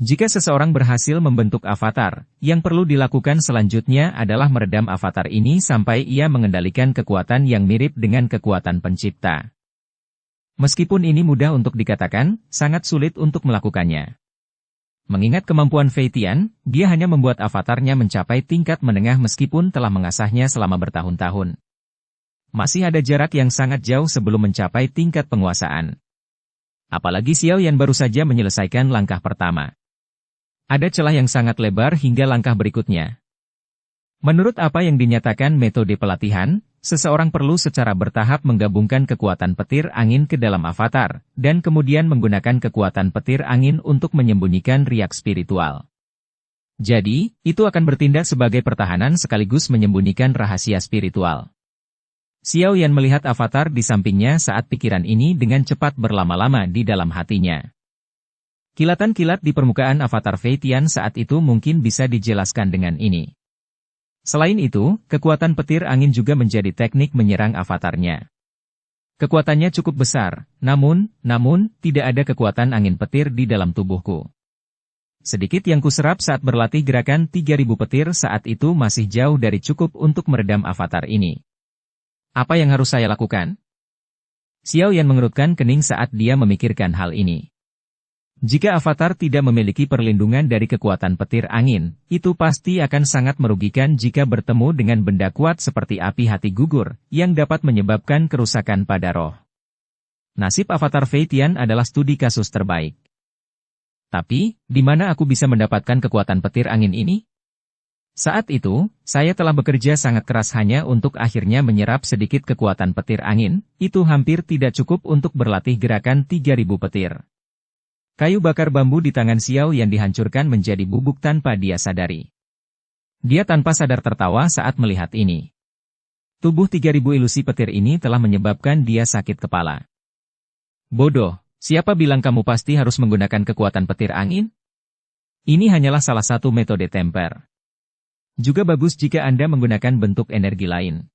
Jika seseorang berhasil membentuk avatar, yang perlu dilakukan selanjutnya adalah meredam avatar ini sampai ia mengendalikan kekuatan yang mirip dengan kekuatan pencipta. Meskipun ini mudah untuk dikatakan, sangat sulit untuk melakukannya. Mengingat kemampuan Fei Tian, dia hanya membuat avatarnya mencapai tingkat menengah meskipun telah mengasahnya selama bertahun-tahun. Masih ada jarak yang sangat jauh sebelum mencapai tingkat penguasaan. Apalagi Xiaoyan baru saja menyelesaikan langkah pertama. Ada celah yang sangat lebar hingga langkah berikutnya. Menurut apa yang dinyatakan metode pelatihan, seseorang perlu secara bertahap menggabungkan kekuatan petir angin ke dalam avatar, dan kemudian menggunakan kekuatan petir angin untuk menyembunyikan riak spiritual. Jadi, itu akan bertindak sebagai pertahanan sekaligus menyembunyikan rahasia spiritual. Xiaoyan melihat avatar di sampingnya saat pikiran ini dengan cepat berlama-lama di dalam hatinya. Kilatan-kilat di permukaan avatar Fei Tian saat itu mungkin bisa dijelaskan dengan ini. Selain itu, kekuatan petir angin juga menjadi teknik menyerang avatarnya. Kekuatannya cukup besar, namun, tidak ada kekuatan angin petir di dalam tubuhku. Sedikit yang kuserap saat berlatih gerakan 3000 petir saat itu masih jauh dari cukup untuk meredam avatar ini. Apa yang harus saya lakukan? Xiaoyan mengerutkan kening saat dia memikirkan hal ini. Jika avatar tidak memiliki perlindungan dari kekuatan petir angin, itu pasti akan sangat merugikan jika bertemu dengan benda kuat seperti api hati gugur, yang dapat menyebabkan kerusakan pada roh. Nasib avatar Fei Tian adalah studi kasus terbaik. Tapi, di mana aku bisa mendapatkan kekuatan petir angin ini? Saat itu, saya telah bekerja sangat keras hanya untuk akhirnya menyerap sedikit kekuatan petir angin, itu hampir tidak cukup untuk berlatih gerakan 3000 petir. Kayu bakar bambu di tangan Xiaoyan dihancurkan menjadi bubuk tanpa dia sadari. Dia tanpa sadar tertawa saat melihat ini. Tubuh 3000 ilusi petir ini telah menyebabkan dia sakit kepala. Bodoh, siapa bilang kamu pasti harus menggunakan kekuatan petir angin? Ini hanyalah salah satu metode temper. Juga bagus jika Anda menggunakan bentuk energi lain.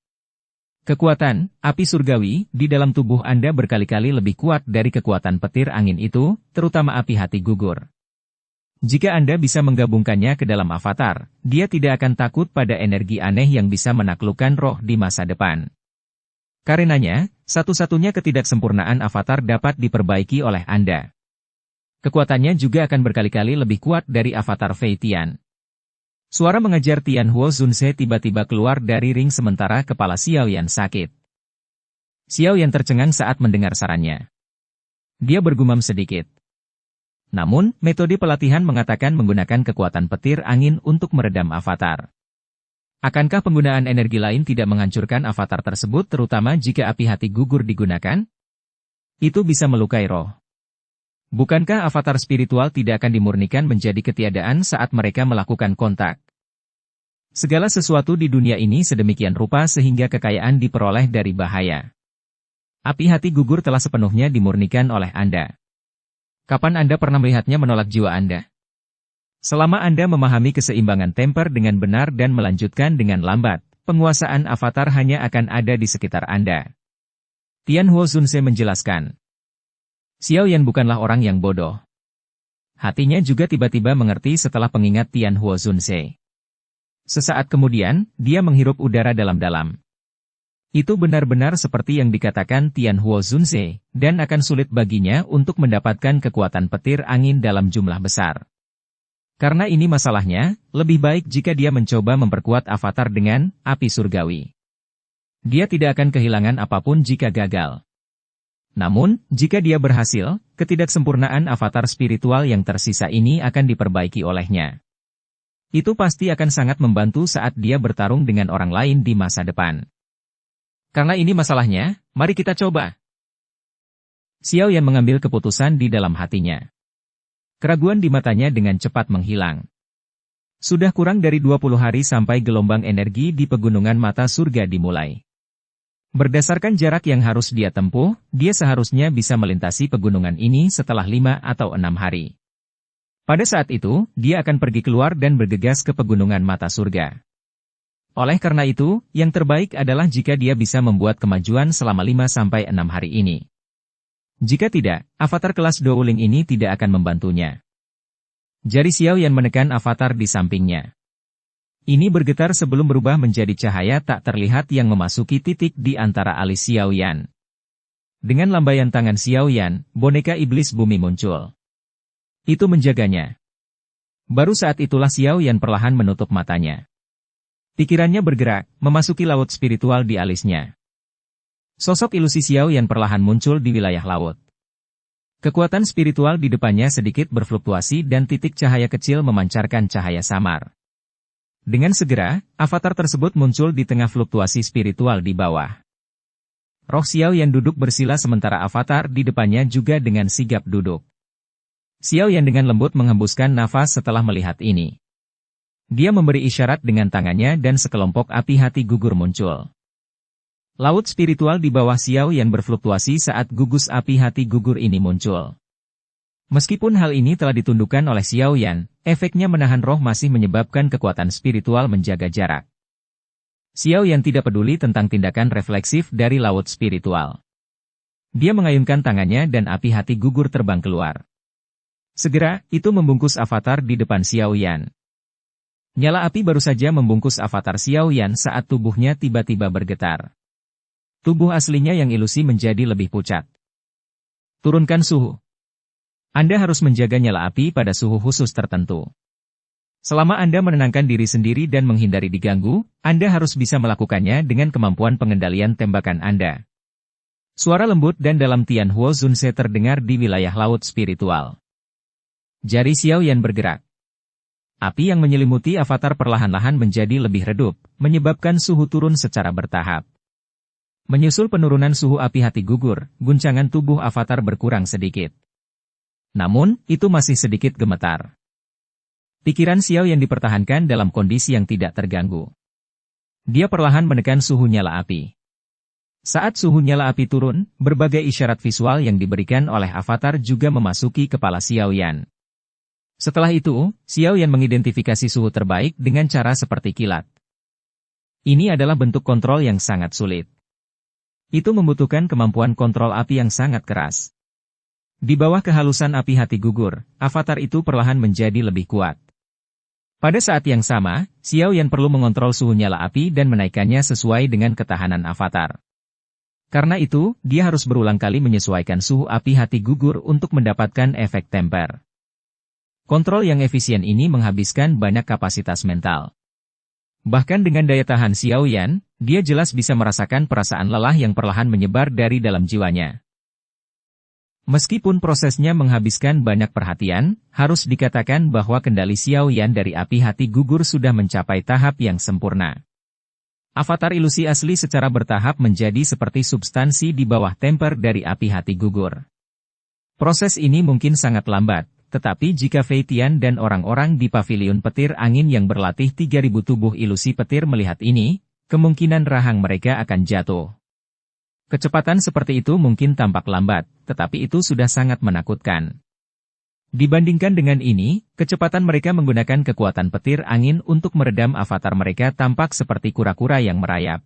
Kekuatan, api surgawi, di dalam tubuh Anda berkali-kali lebih kuat dari kekuatan petir angin itu, terutama api hati gugur. Jika Anda bisa menggabungkannya ke dalam avatar, dia tidak akan takut pada energi aneh yang bisa menaklukkan roh di masa depan. Karenanya, satu-satunya ketidaksempurnaan avatar dapat diperbaiki oleh Anda. Kekuatannya juga akan berkali-kali lebih kuat dari avatar Fei Tian. Suara mengejar Tianhuo Zunse tiba-tiba keluar dari ring sementara kepala Xiaoyan sakit. Xiaoyan tercengang saat mendengar sarannya. Dia bergumam sedikit. Namun, metode pelatihan mengatakan menggunakan kekuatan petir angin untuk meredam avatar. Akankah penggunaan energi lain tidak menghancurkan avatar tersebut terutama jika api hati gugur digunakan? Itu bisa melukai roh. Bukankah avatar spiritual tidak akan dimurnikan menjadi ketiadaan saat mereka melakukan kontak? Segala sesuatu di dunia ini sedemikian rupa sehingga kekayaan diperoleh dari bahaya. Api hati gugur telah sepenuhnya dimurnikan oleh Anda. Kapan Anda pernah melihatnya menolak jiwa Anda? Selama Anda memahami keseimbangan temper dengan benar dan melanjutkan dengan lambat, penguasaan avatar hanya akan ada di sekitar Anda. Tianhuo Zunse menjelaskan. Xiaoyan bukanlah orang yang bodoh. Hatinya juga tiba-tiba mengerti setelah pengingat Tianhuo Zunse. Sesaat kemudian, dia menghirup udara dalam-dalam. Itu benar-benar seperti yang dikatakan Tianhuo Zunse, dan akan sulit baginya untuk mendapatkan kekuatan petir angin dalam jumlah besar. Karena ini masalahnya, lebih baik jika dia mencoba memperkuat avatar dengan api surgawi. Dia tidak akan kehilangan apapun jika gagal. Namun, jika dia berhasil, ketidaksempurnaan avatar spiritual yang tersisa ini akan diperbaiki olehnya. Itu pasti akan sangat membantu saat dia bertarung dengan orang lain di masa depan. Karena ini masalahnya, mari kita coba. Xiaoyan mengambil keputusan di dalam hatinya. Keraguan di matanya dengan cepat menghilang. Sudah kurang dari 20 hari sampai gelombang energi di pegunungan mata surga dimulai. Berdasarkan jarak yang harus dia tempuh, dia seharusnya bisa melintasi pegunungan ini setelah 5 atau 6 hari. Pada saat itu, dia akan pergi keluar dan bergegas ke pegunungan mata surga. Oleh karena itu, yang terbaik adalah jika dia bisa membuat kemajuan selama 5-6 hari ini. Jika tidak, avatar kelas Douling ini tidak akan membantunya. Jari Xiao Yan menekan avatar di sampingnya. Ini bergetar sebelum berubah menjadi cahaya tak terlihat yang memasuki titik di antara alis Xiao Yan. Dengan lambaian tangan Xiao Yan, boneka iblis bumi muncul. Itu menjaganya. Baru saat itulah Xiao Yan perlahan menutup matanya. Pikirannya bergerak, memasuki laut spiritual di alisnya. Sosok ilusi Xiao Yan perlahan muncul di wilayah laut. Kekuatan spiritual di depannya sedikit berfluktuasi dan titik cahaya kecil memancarkan cahaya samar. Dengan segera, avatar tersebut muncul di tengah fluktuasi spiritual di bawah. Roh Xiao Yan duduk bersila sementara avatar di depannya juga dengan sigap duduk. Xiao Yan dengan lembut menghembuskan nafas setelah melihat ini. Dia memberi isyarat dengan tangannya dan sekelompok api hati gugur muncul. Laut spiritual di bawah Xiao Yan berfluktuasi saat gugus api hati gugur ini muncul. Meskipun hal ini telah ditundukkan oleh Xiao Yan, efeknya menahan roh masih menyebabkan kekuatan spiritual menjaga jarak. Xiao Yan tidak peduli tentang tindakan refleksif dari laut spiritual. Dia mengayunkan tangannya dan api hati gugur terbang keluar. Segera, itu membungkus avatar di depan Xiao Yan. Nyala api baru saja membungkus avatar Xiao Yan saat tubuhnya tiba-tiba bergetar. Tubuh aslinya yang ilusi menjadi lebih pucat. Turunkan suhu. Anda harus menjaga nyala api pada suhu khusus tertentu. Selama Anda menenangkan diri sendiri dan menghindari diganggu, Anda harus bisa melakukannya dengan kemampuan pengendalian tembakan Anda. Suara lembut dan dalam Tian Huo Zunse terdengar di wilayah laut spiritual. Jari Xiao Yan bergerak. Api yang menyelimuti avatar perlahan-lahan menjadi lebih redup, menyebabkan suhu turun secara bertahap. Menyusul penurunan suhu api hati gugur, guncangan tubuh avatar berkurang sedikit. Namun, itu masih sedikit gemetar. Pikiran Xiao yang dipertahankan dalam kondisi yang tidak terganggu. Dia perlahan menekan suhu nyala api. Saat suhu nyala api turun, berbagai isyarat visual yang diberikan oleh avatar juga memasuki kepala Xiao Yan. Setelah itu, Xiao Yan mengidentifikasi suhu terbaik dengan cara seperti kilat. Ini adalah bentuk kontrol yang sangat sulit. Itu membutuhkan kemampuan kontrol api yang sangat keras. Di bawah kehalusan api hati gugur, avatar itu perlahan menjadi lebih kuat. Pada saat yang sama, Xiao Yan perlu mengontrol suhu nyala api dan menaikkannya sesuai dengan ketahanan avatar. Karena itu, dia harus berulang kali menyesuaikan suhu api hati gugur untuk mendapatkan efek temper. Kontrol yang efisien ini menghabiskan banyak kapasitas mental. Bahkan dengan daya tahan Xiao Yan, dia jelas bisa merasakan perasaan lelah yang perlahan menyebar dari dalam jiwanya. Meskipun prosesnya menghabiskan banyak perhatian, harus dikatakan bahwa kendali Xiao Yan dari api hati gugur sudah mencapai tahap yang sempurna. Avatar ilusi asli secara bertahap menjadi seperti substansi di bawah temper dari api hati gugur. Proses ini mungkin sangat lambat. Tetapi jika Fei Tian dan orang-orang di pavilion petir angin yang berlatih 3.000 tubuh ilusi petir melihat ini, kemungkinan rahang mereka akan jatuh. Kecepatan seperti itu mungkin tampak lambat, tetapi itu sudah sangat menakutkan. Dibandingkan dengan ini, kecepatan mereka menggunakan kekuatan petir angin untuk meredam avatar mereka tampak seperti kura-kura yang merayap.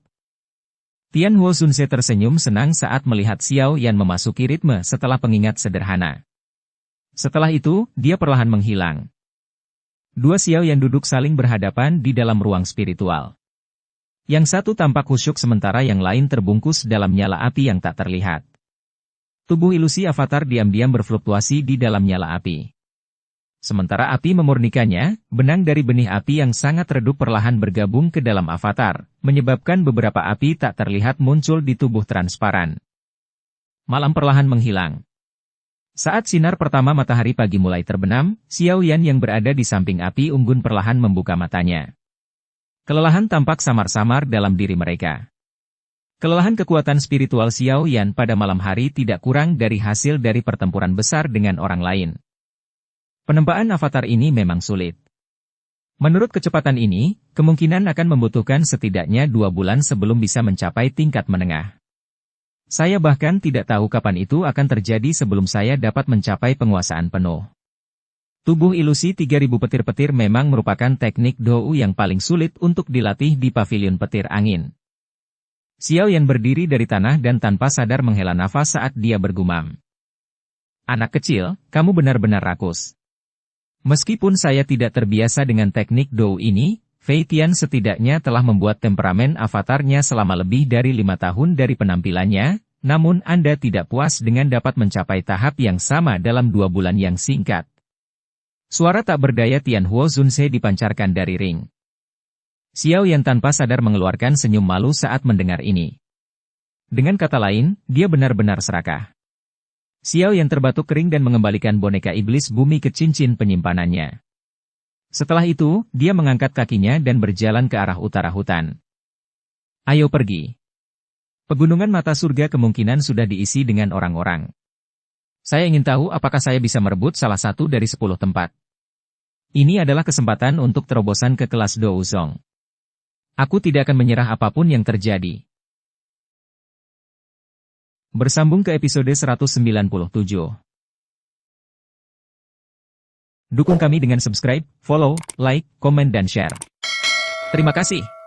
Tian Huo Zunse tersenyum senang saat melihat Xiao Yan memasuki ritme setelah pengingat sederhana. Setelah itu, dia perlahan menghilang. Dua Xiao yang duduk saling berhadapan di dalam ruang spiritual. Yang satu tampak khusyuk sementara yang lain terbungkus dalam nyala api yang tak terlihat. Tubuh ilusi avatar diam-diam berfluktuasi di dalam nyala api. Sementara api memurnikannya, benang dari benih api yang sangat redup perlahan bergabung ke dalam avatar, menyebabkan beberapa api tak terlihat muncul di tubuh transparan. Malam perlahan menghilang. Saat sinar pertama matahari pagi mulai terbenam, Xiao Yan yang berada di samping api unggun perlahan membuka matanya. Kelelahan tampak samar-samar dalam diri mereka. Kelelahan kekuatan spiritual Xiao Yan pada malam hari tidak kurang dari hasil dari pertempuran besar dengan orang lain. Penempaan avatar ini memang sulit. Menurut kecepatan ini, kemungkinan akan membutuhkan setidaknya 2 bulan sebelum bisa mencapai tingkat menengah. Saya bahkan tidak tahu kapan itu akan terjadi sebelum saya dapat mencapai penguasaan penuh. Tubuh ilusi 3000 petir-petir memang merupakan teknik Dou yang paling sulit untuk dilatih di pavilion petir angin. Xiao Yan berdiri dari tanah dan tanpa sadar menghela nafas saat dia bergumam. Anak kecil, kamu benar-benar rakus. Meskipun saya tidak terbiasa dengan teknik Dou ini, Fei Tian setidaknya telah membuat temperamen avatarnya selama lebih dari 5 tahun dari penampilannya, namun Anda tidak puas dengan dapat mencapai tahap yang sama dalam 2 bulan yang singkat. Suara tak berdaya Tian Huo Zunse dipancarkan dari ring. Xiao Yan tanpa sadar mengeluarkan senyum malu saat mendengar ini. Dengan kata lain, dia benar-benar serakah. Xiao Yan terbatuk kering dan mengembalikan boneka iblis bumi ke cincin penyimpanannya. Setelah itu, dia mengangkat kakinya dan berjalan ke arah utara hutan. Ayo pergi. Pegunungan mata surga kemungkinan sudah diisi dengan orang-orang. Saya ingin tahu apakah saya bisa merebut salah satu dari 10 tempat. Ini adalah kesempatan untuk terobosan ke kelas Douzong. Aku tidak akan menyerah apapun yang terjadi. Bersambung ke episode 197. Dukung kami dengan subscribe, follow, like, komen dan share. Terima kasih.